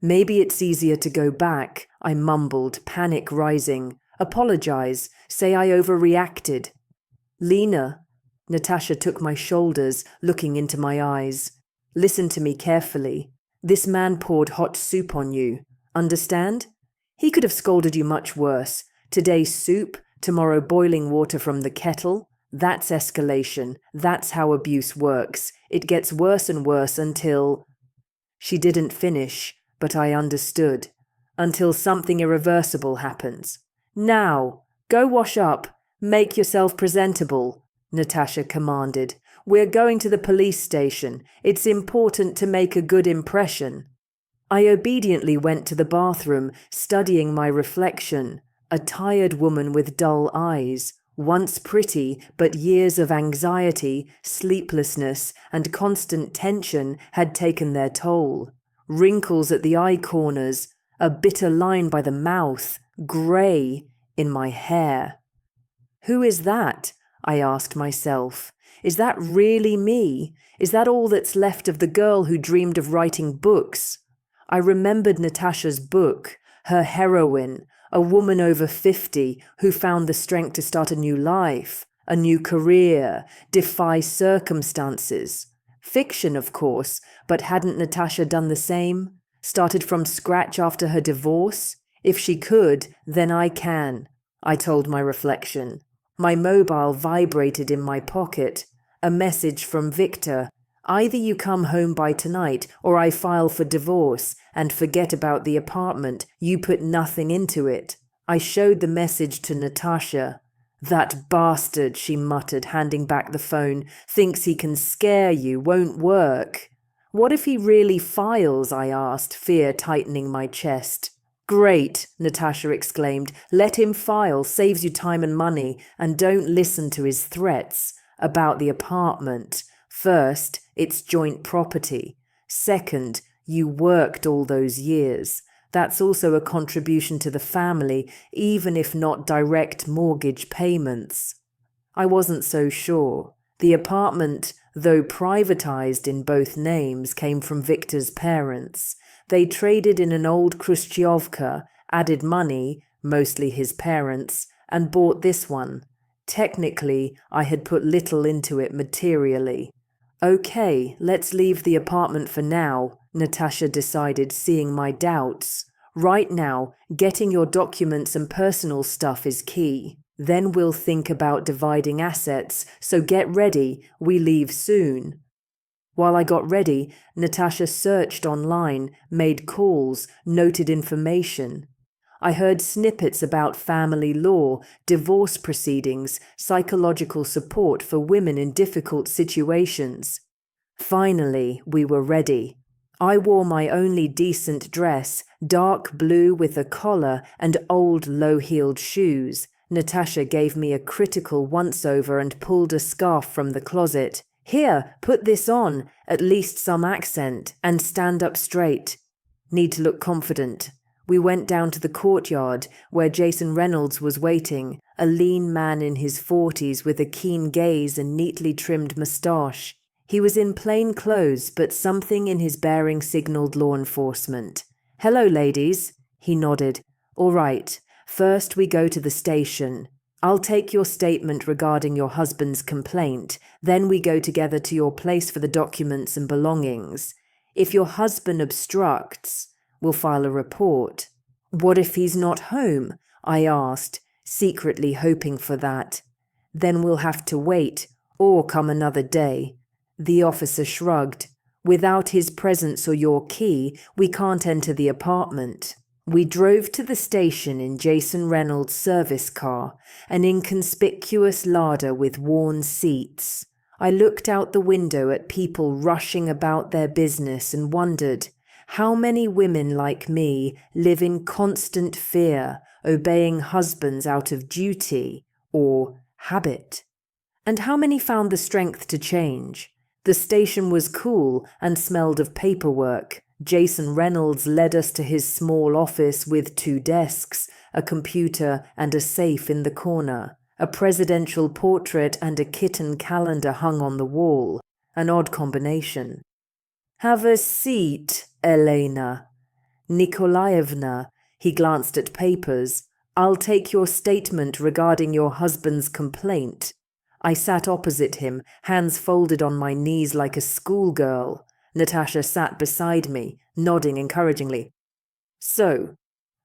Maybe it's easier to go back, I mumbled, panic rising. Apologize, say I overreacted. Lena, Natasha took my shoulders, looking into my eyes. Listen to me carefully. This man poured hot soup on you. Understand? He could have scolded you much worse. Today soup, tomorrow boiling water from the kettle. That's escalation. That's how abuse works. It gets worse and worse until… She didn't finish, but I understood. Until something irreversible happens. Now, go wash up. Make yourself presentable, Natasha commanded. We're going to the police station. It's important to make a good impression. I obediently went to the bathroom, studying my reflection. A tired woman with dull eyes, once pretty, but years of anxiety, sleeplessness, and constant tension had taken their toll. Wrinkles at the eye corners, a bitter line by the mouth, grey in my hair. Who is that? I asked myself. Is that really me? Is that all that's left of the girl who dreamed of writing books? I remembered Natasha's book, her heroine, a woman over 50 who found the strength to start a new life, a new career, defy circumstances. Fiction, of course, but hadn't Natasha done the same? Started from scratch after her divorce? If she could, then I can, I told my reflection. My mobile vibrated in my pocket. A message from Victor. Either you come home by tonight, or I file for divorce and forget about the apartment. You put nothing into it. I showed the message to Natasha. That bastard, she muttered, handing back the phone, thinks he can scare you, won't work. What if he really files? I asked, fear tightening my chest. Great, Natasha exclaimed. Let him file, saves you time and money, and don't listen to his threats about the apartment. First, it's joint property. Second, you worked all those years. That's also a contribution to the family, even if not direct mortgage payments. I wasn't so sure. The apartment, though privatized in both names, came from Victor's parents. They traded in an old Khrushchevka, added money, mostly his parents, and bought this one. Technically, I had put little into it materially. Okay, let's leave the apartment for now, Natasha decided, seeing my doubts. Right now, getting your documents and personal stuff is key. Then we'll think about dividing assets, so get ready, we leave soon. While I got ready, Natasha searched online, made calls, noted information. I heard snippets about family law, divorce proceedings, psychological support for women in difficult situations. Finally, we were ready. I wore my only decent dress, dark blue with a collar and old low-heeled shoes. Natasha gave me a critical once-over and pulled a scarf from the closet. Here, put this on, at least some accent, and stand up straight. Need to look confident. We went down to the courtyard where Jason Reynolds was waiting, a lean man in his 40s with a keen gaze and neatly trimmed moustache. He was in plain clothes, but something in his bearing signaled law enforcement. "Hello, ladies," he nodded. "All right, first we go to the station. I'll take your statement regarding your husband's complaint, then we go together to your place for the documents and belongings. If your husband obstructs, we'll file a report." "What if he's not home?" I asked, secretly hoping for that. "Then we'll have to wait, or come another day." The officer shrugged. "Without his presence or your key, we can't enter the apartment." We drove to the station in Jason Reynolds' service car, an inconspicuous larder with worn seats. I looked out the window at people rushing about their business and wondered, how many women like me live in constant fear, obeying husbands out of duty or habit? And how many found the strength to change? The station was cool and smelled of paperwork. Jason Reynolds led us to his small office with 2 desks, a computer and a safe in the corner. A presidential portrait and a kitten calendar hung on the wall, an odd combination. "Have a seat, Elena Nikolaevna." He glanced at papers. "I'll take your statement regarding your husband's complaint." I sat opposite him, hands folded on my knees like a schoolgirl. Natasha sat beside me, nodding encouragingly. "So,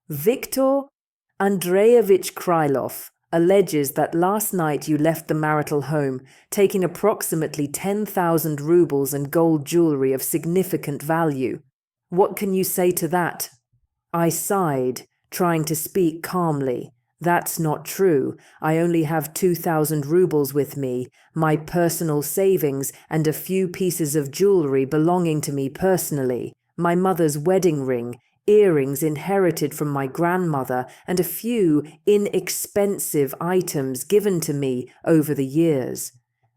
Viktor Andreevich Krylov alleges that last night you left the marital home, taking approximately 10,000 rubles and gold jewelry of significant value. What can you say to that?" I sighed, trying to speak calmly. "That's not true. I only have 2,000 rubles with me, my personal savings, and a few pieces of jewelry belonging to me personally. My mother's wedding ring, earrings inherited from my grandmother, and a few inexpensive items given to me over the years."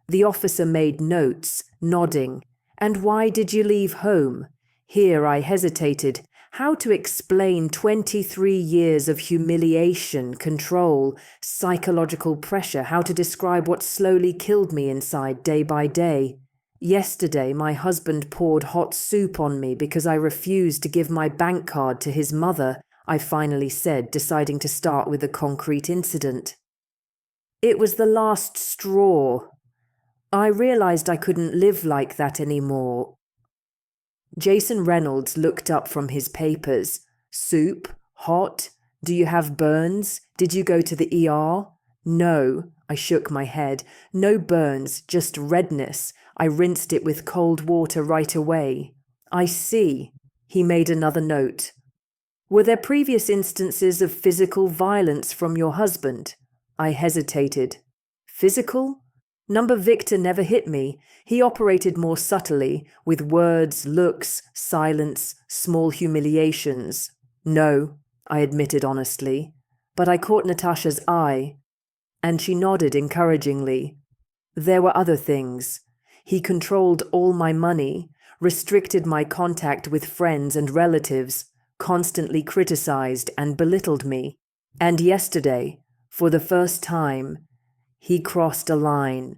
The officer made notes, nodding. "And why did you leave home?" Here I hesitated. How to explain 23 years of humiliation, control, psychological pressure, how to describe what slowly killed me inside day by day. "Yesterday, my husband poured hot soup on me because I refused to give my bank card to his mother," I finally said, deciding to start with a concrete incident. "It was the last straw. I realized I couldn't live like that anymore." Jason Reynolds looked up from his papers. "Soup? Hot? Do you have burns? Did you go to the ER?" "No," I shook my head. "No burns, just redness. I rinsed it with cold water right away." "I see." He made another note. "Were there previous instances of physical violence from your husband?" I hesitated. "Physical? Number Victor never hit me. He operated more subtly, with words, looks, silence, small humiliations." "No," I admitted honestly. But I caught Natasha's eye, and she nodded encouragingly. "There were other things. He controlled all my money, restricted my contact with friends and relatives, constantly criticized and belittled me. And yesterday, for the first time, he crossed a line."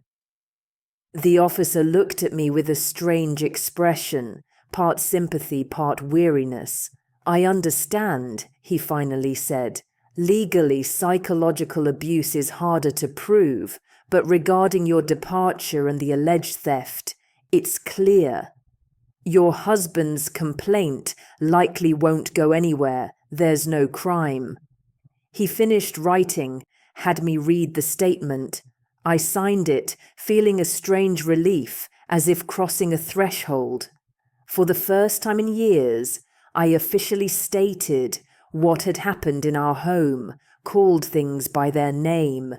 The officer looked at me with a strange expression, part sympathy, part weariness. "I understand," he finally said. "Legally, psychological abuse is harder to prove, but regarding your departure and the alleged theft, it's clear. Your husband's complaint likely won't go anywhere. There's no crime." He finished writing, had me read the statement. I signed it, feeling a strange relief, as if crossing a threshold. For the first time in years, I officially stated what had happened in our home, called things by their name.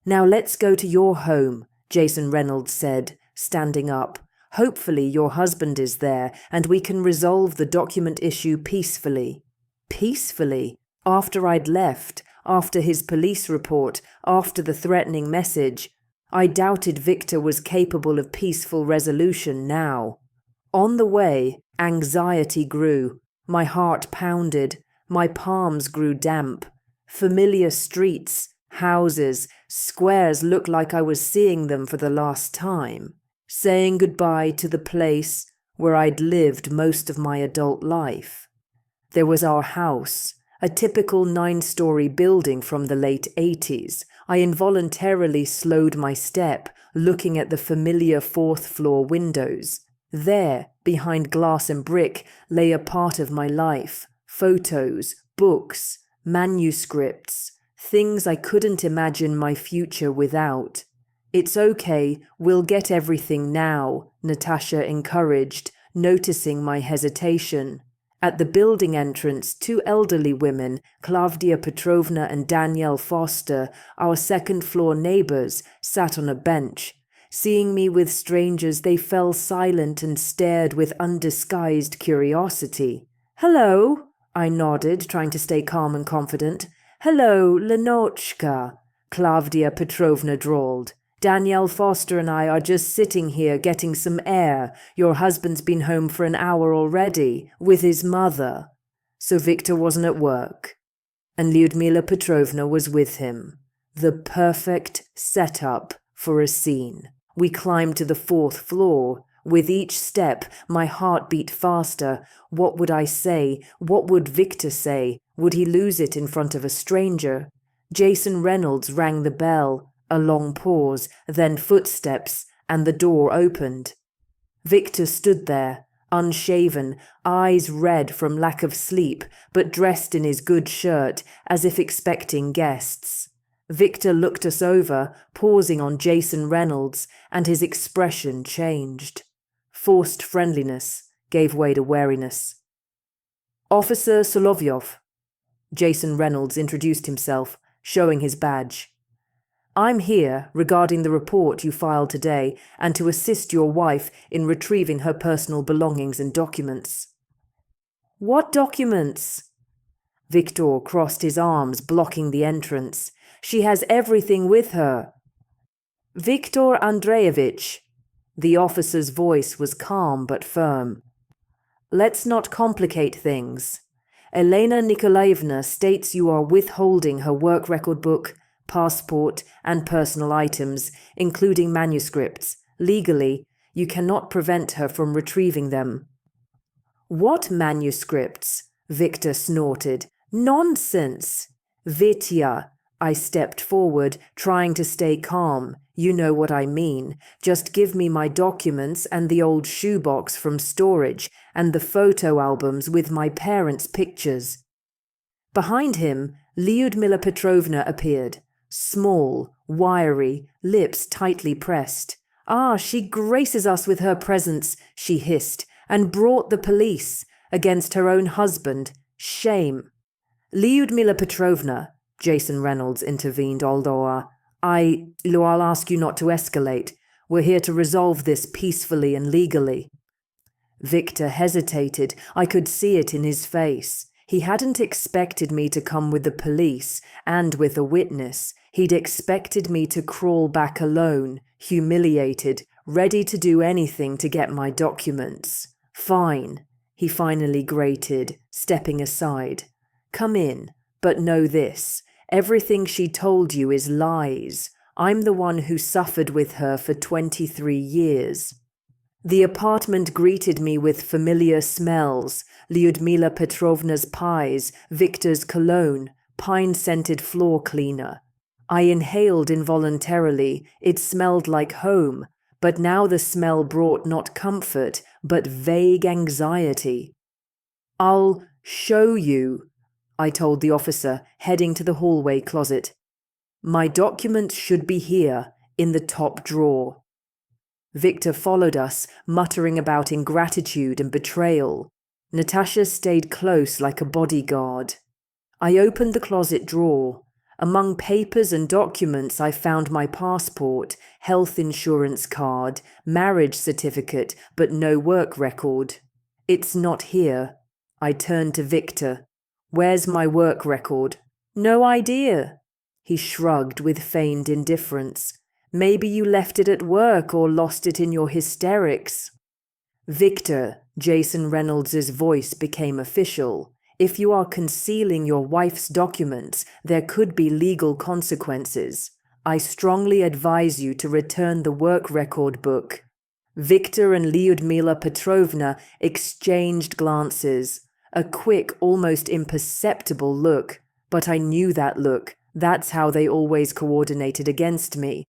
"Now let's go to your home," Jason Reynolds said, standing up. "Hopefully your husband is there, and we can resolve the document issue peacefully." Peacefully? After I'd left, after his police report, after the threatening message, I doubted Victor was capable of peaceful resolution now. On the way, anxiety grew. My heart pounded, my palms grew damp. Familiar streets, houses, squares looked like I was seeing them for the last time, saying goodbye to the place where I'd lived most of my adult life. There was our house, a typical 9-story building from the late 80s. I involuntarily slowed my step, looking at the familiar 4th-floor windows. There, behind glass and brick, lay a part of my life. Photos, books, manuscripts, things I couldn't imagine my future without. "It's okay, we'll get everything now," Natasha encouraged, noticing my hesitation. At the building entrance, 2 elderly women, Klavdia Petrovna and Danielle Foster, our 2nd-floor neighbors, sat on a bench. Seeing me with strangers, they fell silent and stared with undisguised curiosity. "Hello," I nodded, trying to stay calm and confident. "Hello, Lenochka," Klavdia Petrovna drawled. "Danielle Foster and I are just sitting here getting some air. Your husband's been home for an hour already, with his mother." So Victor wasn't at work, and Lyudmila Petrovna was with him. The perfect setup for a scene. We climbed to the 4th floor. With each step, my heart beat faster. What would I say? What would Victor say? Would he lose it in front of a stranger? Jason Reynolds rang the bell. A long pause, then footsteps, and the door opened. Victor stood there, unshaven, eyes red from lack of sleep, but dressed in his good shirt, as if expecting guests. Victor looked us over, pausing on Jason Reynolds, and his expression changed. Forced friendliness gave way to wariness. "Officer Solovyov," Jason Reynolds introduced himself, showing his badge. "I'm here regarding the report you filed today and to assist your wife in retrieving her personal belongings and documents." "What documents?" Victor crossed his arms, blocking the entrance. "She has everything with her." "Viktor Andreevich," the officer's voice was calm but firm. "Let's not complicate things. Elena Nikolaevna states you are withholding her work record book, passport, and personal items, including manuscripts. Legally, you cannot prevent her from retrieving them." "What manuscripts?" Victor snorted. "Nonsense!" "Vitya," I stepped forward, trying to stay calm. "You know what I mean. Just give me my documents and the old shoebox from storage and the photo albums with my parents' pictures." Behind him, Lyudmila Petrovna appeared. Small, wiry, lips tightly pressed. "Ah, she graces us with her presence," she hissed, "and brought the police against her own husband. Shame." "Lyudmila Petrovna," Jason Reynolds intervened, although I'll ask you not to escalate. We're here to resolve this peacefully and legally." Victor hesitated. I could see it in his face. He hadn't expected me to come with the police and with a witness. He'd expected me to crawl back alone, humiliated, ready to do anything to get my documents. "Fine," he finally grated, stepping aside. "Come in, but know this. Everything she told you is lies. I'm the one who suffered with her for 23 years. The apartment greeted me with familiar smells, Lyudmila Petrovna's pies, Victor's cologne, pine-scented floor cleaner. I inhaled involuntarily. It smelled like home, but now the smell brought not comfort, but vague anxiety. "I'll show you," I told the officer, heading to the hallway closet. "My documents should be here, in the top drawer." Victor followed us, muttering about ingratitude and betrayal. Natasha stayed close like a bodyguard. I opened the closet drawer. Among papers and documents I found my passport, health insurance card, marriage certificate, but no work record. "It's not here." I turned to Victor. "Where's my work record?" "No idea." He shrugged with feigned indifference. "Maybe you left it at work or lost it in your hysterics." Victor, Jason Reynolds's voice became official. If you are concealing your wife's documents, there could be legal consequences. I strongly advise you to return the work record book. Victor and Lyudmila Petrovna exchanged glances. A quick, almost imperceptible look. But I knew that look. That's how they always coordinated against me.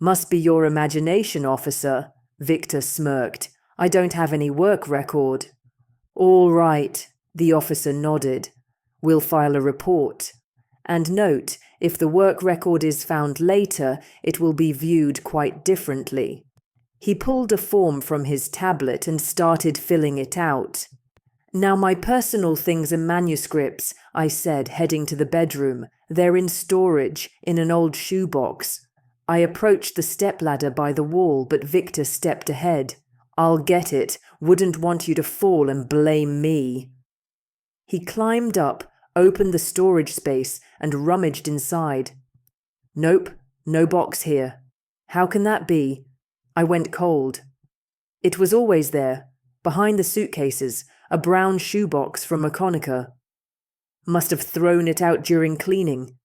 Must be your imagination, officer. Victor smirked. I don't have any work record. All right, the officer nodded. We'll file a report. And note, if the work record is found later, it will be viewed quite differently. He pulled a form from his tablet and started filling it out. Now my personal things and manuscripts, I said, heading to the bedroom. They're in storage, in an old shoebox. I approached the stepladder by the wall, but Victor stepped ahead. I'll get it. Wouldn't want you to fall and blame me. He climbed up, opened the storage space, and rummaged inside. Nope, no box here. How can that be? I went cold. It was always there, behind the suitcases, a brown shoebox from Maconica. Must have thrown it out during cleaning.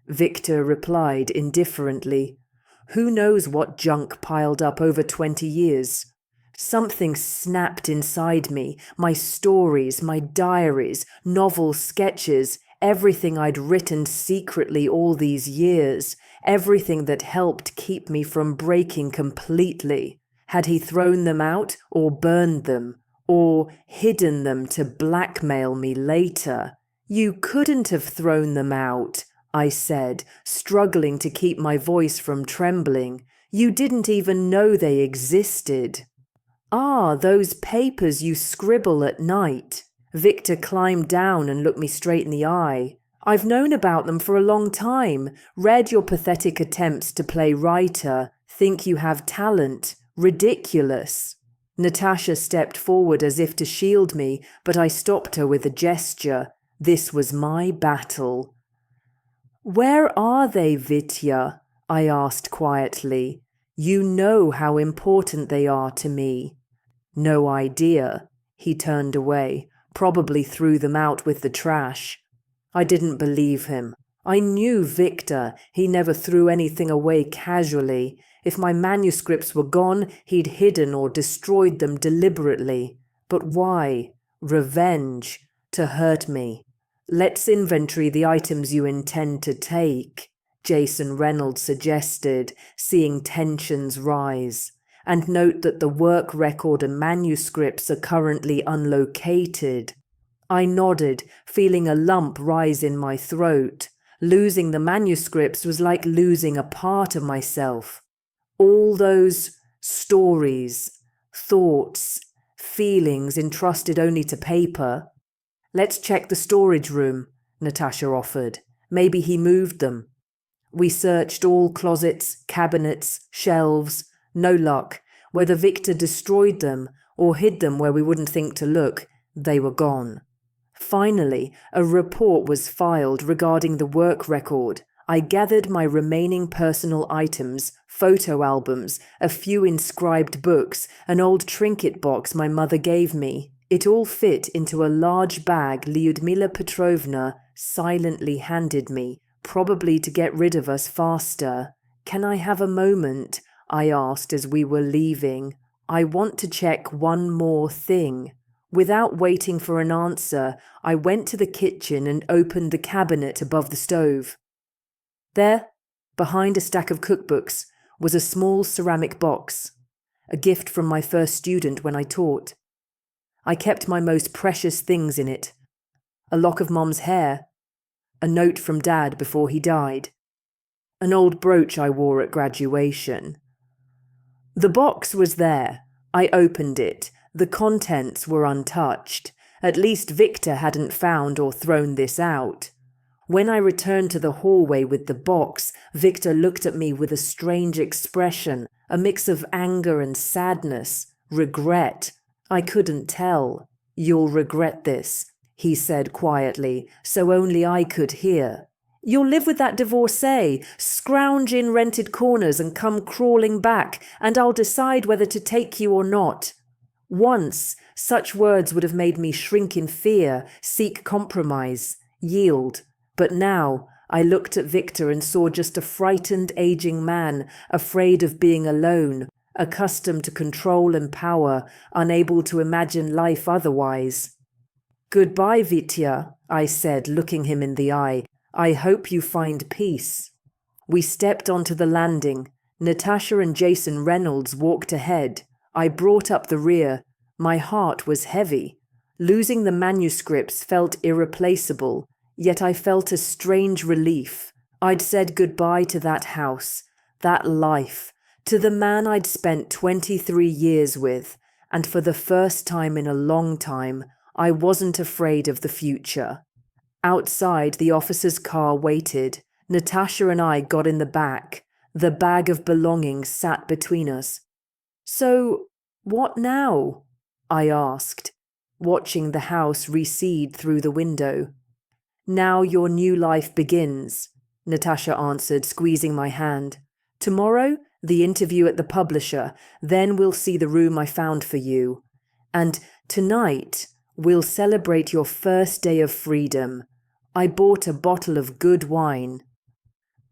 Victor replied indifferently. Who knows what junk piled up over 20 years? Something snapped inside me, my stories, my diaries, novel sketches, everything I'd written secretly all these years, everything that helped keep me from breaking completely. Had he thrown them out or burned them or hidden them to blackmail me later? You couldn't have thrown them out, I said, struggling to keep my voice from trembling. You didn't even know they existed. Ah, those papers you scribble at night. Victor climbed down and looked me straight in the eye. I've known about them for a long time, read your pathetic attempts to play writer, think you have talent. Ridiculous. Natasha stepped forward as if to shield me, but I stopped her with a gesture. This was my battle. Where are they, Vitya? I asked quietly. You know how important they are to me. No idea. He turned away, probably threw them out with the trash. I didn't believe him. I knew Victor. He never threw anything away casually. If my manuscripts were gone, he'd hidden or destroyed them deliberately. But why? Revenge. To hurt me. Let's inventory the items you intend to take, Jason Reynolds suggested, seeing tensions rise. And note that the work record and manuscripts are currently unlocated. I nodded, feeling a lump rise in my throat. Losing the manuscripts was like losing a part of myself. All those stories, thoughts, feelings entrusted only to paper. Let's check the storage room, Natasha offered. Maybe he moved them. We searched all closets, cabinets, shelves. No luck. Whether Victor destroyed them or hid them where we wouldn't think to look, they were gone. Finally, a report was filed regarding the work record. I gathered my remaining personal items, photo albums, a few inscribed books, an old trinket box my mother gave me. It all fit into a large bag Lyudmila Petrovna silently handed me, probably to get rid of us faster. Can I have a moment? I asked as we were leaving. I want to check one more thing. Without waiting for an answer, I went to the kitchen and opened the cabinet above the stove. There, behind a stack of cookbooks, was a small ceramic box, a gift from my first student when I taught. I kept my most precious things in it. A lock of Mom's hair, a note from Dad before he died, an old brooch I wore at graduation. The box was there. I opened it. The contents were untouched. At least Victor hadn't found or thrown this out. When I returned to the hallway with the box, Victor looked at me with a strange expression, a mix of anger and sadness, regret. I couldn't tell. You'll regret this, he said quietly, so only I could hear. You'll live with that divorcee, scrounge in rented corners and come crawling back, and I'll decide whether to take you or not. Once, such words would have made me shrink in fear, seek compromise, yield. But now, I looked at Victor and saw just a frightened, aging man, afraid of being alone, accustomed to control and power, unable to imagine life otherwise. "Goodbye, Vitya," I said, looking him in the eye. "I hope you find peace." We stepped onto the landing. Natasha and Jason Reynolds walked ahead. I brought up the rear. My heart was heavy. Losing the manuscripts felt irreplaceable, yet I felt a strange relief. I'd said goodbye to that house, that life, to the man I'd spent 23 years with, and for the first time in a long time, I wasn't afraid of the future. Outside, the officer's car waited. Natasha and I got in the back. The bag of belongings sat between us. "So, what now?" I asked, watching the house recede through the window. "Now your new life begins," Natasha answered, squeezing my hand. "Tomorrow, the interview at the publisher, then we'll see the room I found for you. And tonight, we'll celebrate your first day of freedom. I bought a bottle of good wine."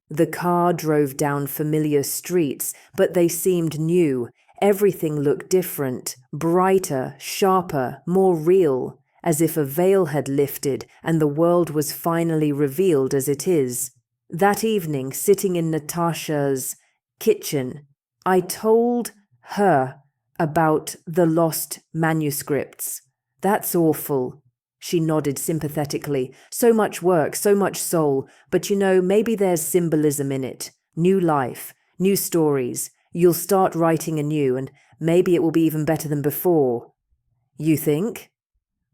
The car drove down familiar streets, but they seemed new. Everything looked different, brighter, sharper, more real, as if a veil had lifted and the world was finally revealed as it is. That evening, sitting in Natasha's kitchen, I told her about the lost manuscripts. "That's awful." She nodded sympathetically. "So much work, so much soul, but maybe there's symbolism in it. New life, new stories. You'll start writing anew, and maybe it will be even better than before." "You think?"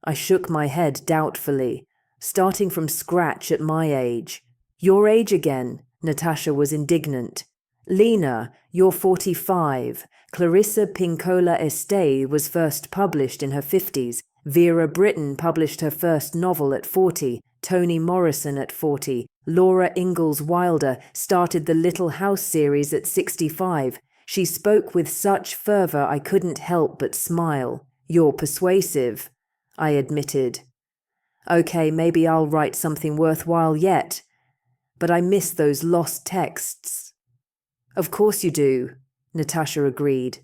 I shook my head doubtfully. Starting from scratch at my age. "Your age again," Natasha was indignant. "Lena, you're 45. Clarissa Pinkola Estée was first published in her 50s. Vera Britton published her first novel at 40. Toni Morrison at 40. Laura Ingalls Wilder started the Little House series at 65. She spoke with such fervor I couldn't help but smile. "You're persuasive," I admitted. "Okay, maybe I'll write something worthwhile yet. But I miss those lost texts." "Of course you do," Natasha agreed.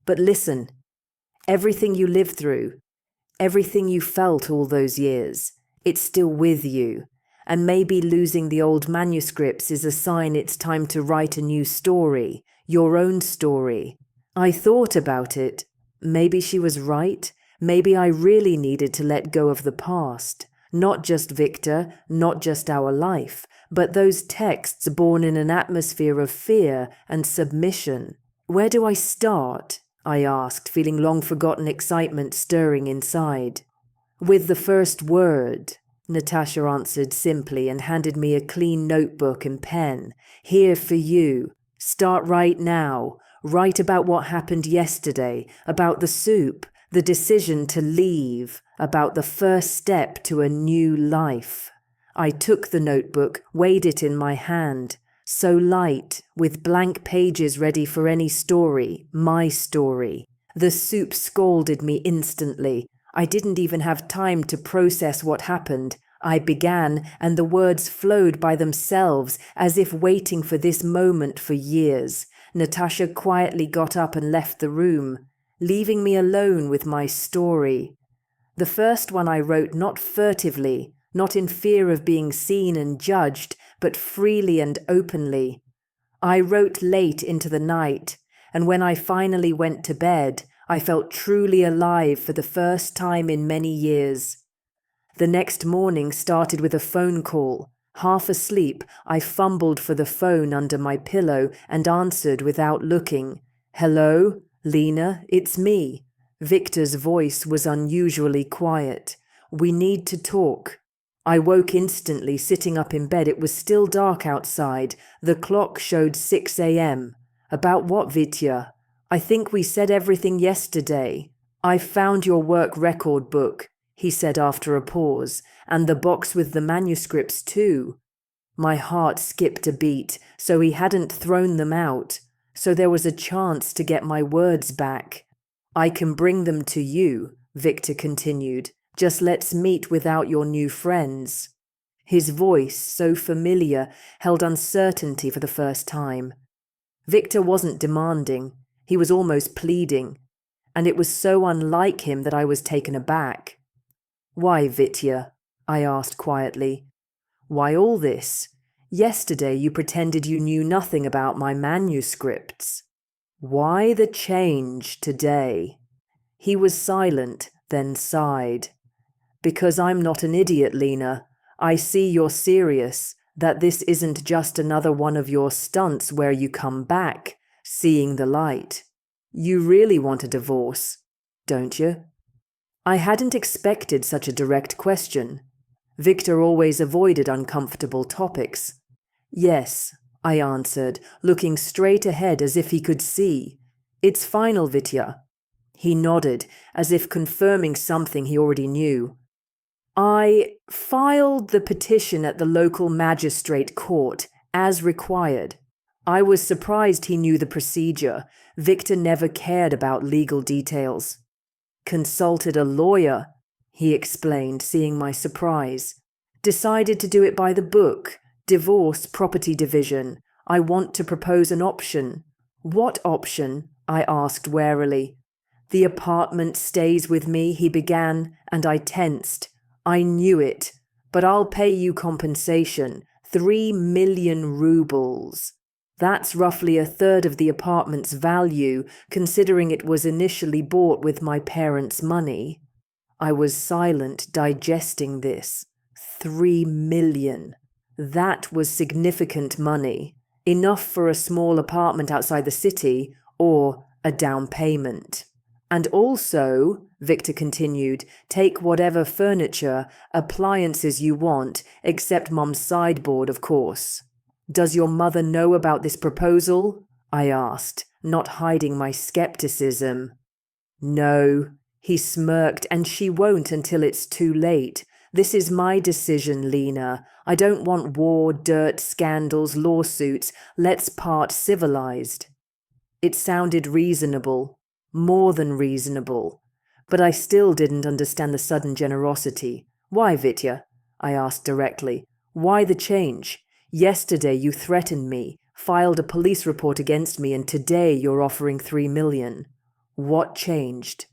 "But listen, everything you lived through, everything you felt all those years, it's still with you. And maybe losing the old manuscripts is a sign it's time to write a new story, your own story." I thought about it. Maybe she was right. Maybe I really needed to let go of the past. Not just Victor, not just our life, but those texts born in an atmosphere of fear and submission. "Where do I start?" I asked, feeling long-forgotten excitement stirring inside. "With the first word," Natasha answered simply and handed me a clean notebook and pen. "Here for you. Start right now. Write about what happened yesterday, about the soup, the decision to leave, about the first step to a new life." I took the notebook, weighed it in my hand. So light, with blank pages ready for any story, my story. The soup scalded me instantly. I didn't even have time to process what happened. I began, and the words flowed by themselves, as if waiting for this moment for years. Natasha quietly got up and left the room, leaving me alone with my story. The first one I wrote not furtively, not in fear of being seen and judged, but freely and openly. I wrote late into the night, and when I finally went to bed, I felt truly alive for the first time in many years. The next morning started with a phone call. Half asleep, I fumbled for the phone under my pillow and answered without looking. "Hello, Lena, it's me." Victor's voice was unusually quiet. "We need to talk." I woke instantly, sitting up in bed. It was still dark outside. The clock showed 6 a.m. "About what, Vitya?" "I think we said everything yesterday." "I found your work record book," he said after a pause, "and the box with the manuscripts too." My heart skipped a beat, so he hadn't thrown them out. So there was a chance to get my words back. I can bring them to you, Victor continued. Just let's meet without your new friends. His voice, so familiar, held uncertainty for the first time. Victor wasn't demanding, he was almost pleading, and it was so unlike him that I was taken aback. Why, Vitya? I asked quietly. Why all this? Yesterday you pretended you knew nothing about my manuscripts. Why the change today? He was silent, then sighed. Because I'm not an idiot, Lena. I see you're serious, that this isn't just another one of your stunts where you come back, seeing the light. You really want a divorce, don't you? I hadn't expected such a direct question. Victor always avoided uncomfortable topics. Yes, I answered, looking straight ahead as if he could see. It's final, Vitya. He nodded, as if confirming something he already knew. I filed the petition at the local magistrate court, as required. I was surprised he knew the procedure. Victor never cared about legal details. Consulted a lawyer, he explained, seeing my surprise. Decided to do it by the book. Divorce property division. I want to propose an option. What option? I asked warily. The apartment stays with me, he began, and I tensed. I knew it, but I'll pay you compensation, 3 million rubles. That's roughly a third of the apartment's value, considering it was initially bought with my parents' money. I was silent, digesting this. 3 million. That was significant money, enough for a small apartment outside the city, or a down payment. And also, Victor continued, take whatever furniture, appliances you want, except Mum's sideboard, of course. Does your mother know about this proposal? I asked, not hiding my skepticism. No, he smirked, and she won't until it's too late. This is my decision, Lena. I don't want war, dirt, scandals, lawsuits. Let's part civilized. It sounded reasonable. More than reasonable. But I still didn't understand the sudden generosity. Why, Vitya? I asked directly. Why the change? Yesterday you threatened me, filed a police report against me, and today you're offering 3 million. What changed?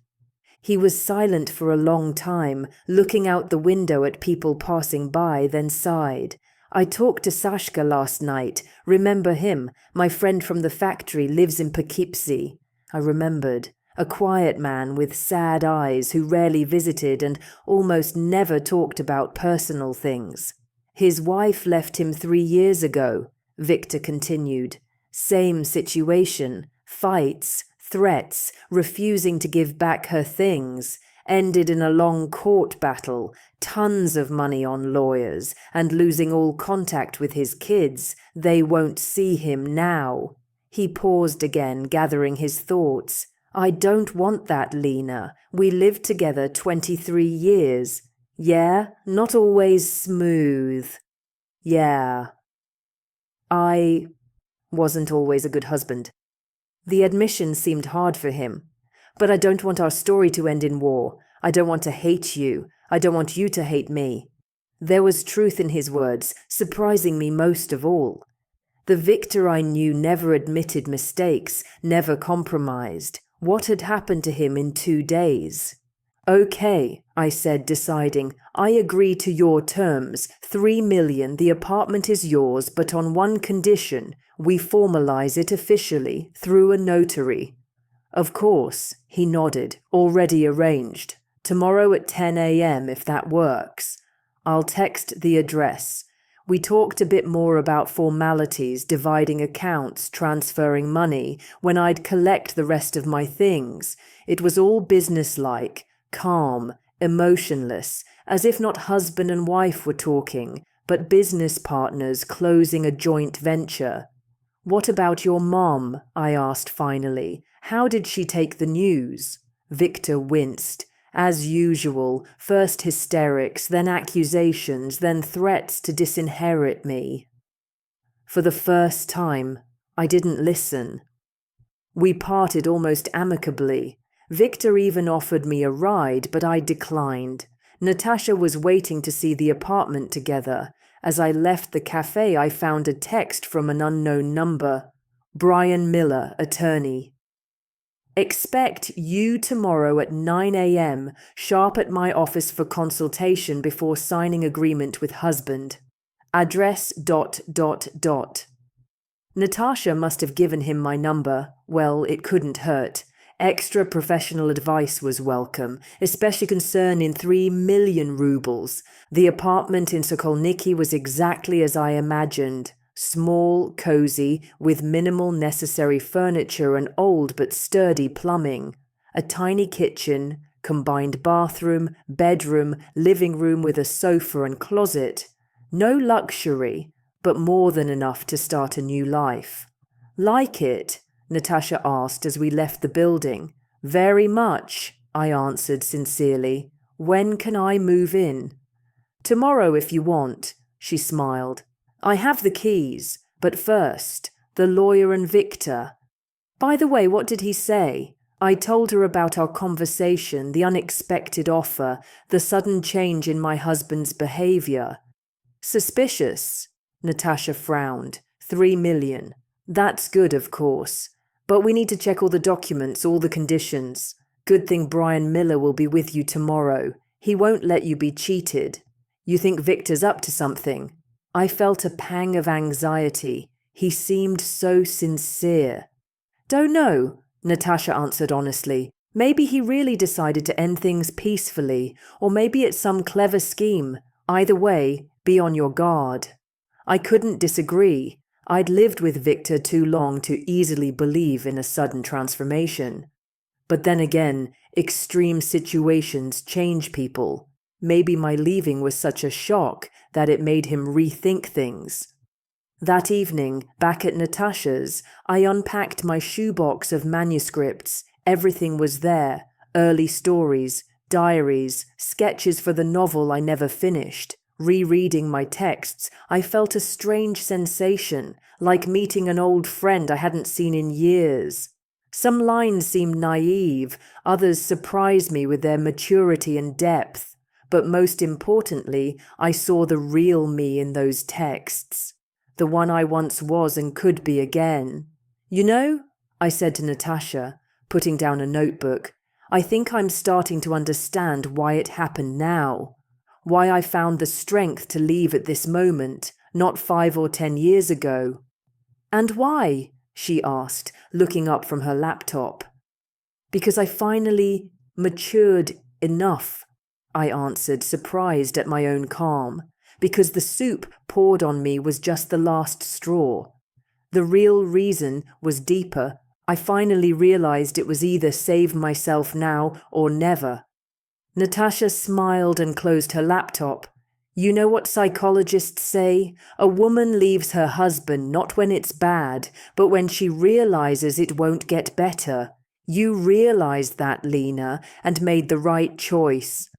He was silent for a long time, looking out the window at people passing by, then sighed. I talked to Sashka last night. Remember him? My friend from the factory lives in Poughkeepsie. I remembered. A quiet man with sad eyes who rarely visited and almost never talked about personal things. His wife left him 3 years ago, Victor continued. Same situation. Fights, threats, refusing to give back her things. Ended in a long court battle, tons of money on lawyers, and losing all contact with his kids. They won't see him now. He paused again, gathering his thoughts. I don't want that, Lena. We lived together 23 years. Yeah, not always smooth. Yeah. I wasn't always a good husband. The admission seemed hard for him. But I don't want our story to end in war. I don't want to hate you. I don't want you to hate me. There was truth in his words, surprising me most of all. The Victor I knew never admitted mistakes, never compromised. What had happened to him in 2 days? Okay, I said, deciding. I agree to your terms. 3 million, the apartment is yours, but on one condition. We formalize it officially, through a notary. Of course, he nodded. Already arranged. Tomorrow at 10 a.m. if that works. I'll text the address. We talked a bit more about formalities, dividing accounts, transferring money, when I'd collect the rest of my things. It was all businesslike, calm, emotionless, as if not husband and wife were talking, but business partners closing a joint venture. What about your mom? I asked finally. How did she take the news? Victor winced. As usual, first hysterics, then accusations, then threats to disinherit me. For the first time, I didn't listen. We parted almost amicably. Victor even offered me a ride, but I declined. Natasha was waiting to see the apartment together. As I left the cafe, I found a text from an unknown number. Brian Miller, attorney. Expect you tomorrow at 9 a.m. sharp at my office for consultation before signing agreement with husband. Address ... Natasha must have given him my number. Well, it couldn't hurt. Extra professional advice was welcome, especially concerning 3 million rubles. The apartment in Sokolniki was exactly as I imagined. Small, cozy, with minimal necessary furniture and old but sturdy plumbing. A tiny kitchen, combined bathroom, bedroom, living room with a sofa and closet. No luxury, but more than enough to start a new life. Like it? Natasha asked as we left the building. Very much, I answered sincerely. When can I move in? Tomorrow if you want, she smiled. I have the keys, but first, the lawyer and Victor. By the way, what did he say? I told her about our conversation, the unexpected offer, the sudden change in my husband's behavior. Suspicious, Natasha frowned. 3 million. That's good, of course. But we need to check all the documents, all the conditions. Good thing Brian Miller will be with you tomorrow. He won't let you be cheated. You think Victor's up to something? I felt a pang of anxiety. He seemed so sincere. Don't know, Natasha answered honestly. Maybe he really decided to end things peacefully, or maybe it's some clever scheme. Either way, be on your guard. I couldn't disagree. I'd lived with Victor too long to easily believe in a sudden transformation. But then again, extreme situations change people. Maybe my leaving was such a shock that it made him rethink things. That evening, back at Natasha's, I unpacked my shoebox of manuscripts. Everything was there. Early stories, diaries, sketches for the novel I never finished. Rereading my texts, I felt a strange sensation, like meeting an old friend I hadn't seen in years. Some lines seemed naive, others surprised me with their maturity and depth. But most importantly, I saw the real me in those texts. The one I once was and could be again. You know, I said to Natasha, putting down a notebook, I think I'm starting to understand why it happened now. Why I found the strength to leave at this moment, not 5 or 10 years ago. And why? She asked, looking up from her laptop. Because I finally matured enough, I answered, surprised at my own calm. Because the soup poured on me was just the last straw. The real reason was deeper. I finally realized it was either save myself now or never. Natasha smiled and closed her laptop. You know what psychologists say? A woman leaves her husband not when it's bad, but when she realizes it won't get better. You realized that, Lena, and made the right choice.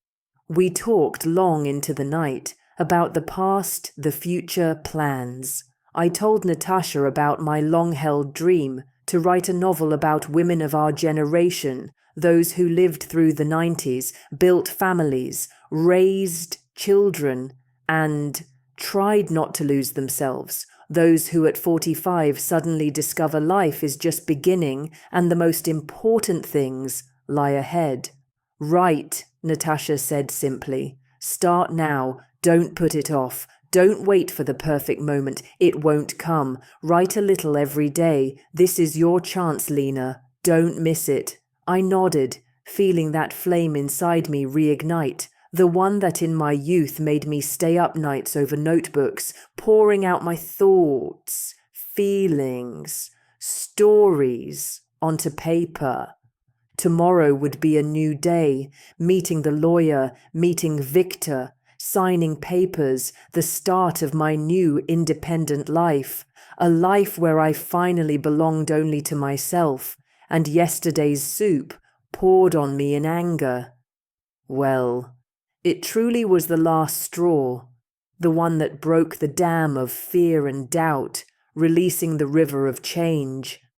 We talked long into the night about the past, the future, plans. I told Natasha about my long-held dream to write a novel about women of our generation, those who lived through the 90s, built families, raised children, and tried not to lose themselves, those who at 45 suddenly discover life is just beginning and the most important things lie ahead. Right, Natasha said simply. Start now. Don't put it off. Don't wait for the perfect moment. It won't come. Write a little every day. This is your chance, Lena. Don't miss it. I nodded, feeling that flame inside me reignite, the one that in my youth made me stay up nights over notebooks, pouring out my thoughts, feelings, stories onto paper. Tomorrow would be a new day, meeting the lawyer, meeting Victor, signing papers, the start of my new independent life, a life where I finally belonged only to myself, and yesterday's soup poured on me in anger. Well, it truly was the last straw, the one that broke the dam of fear and doubt, releasing the river of change.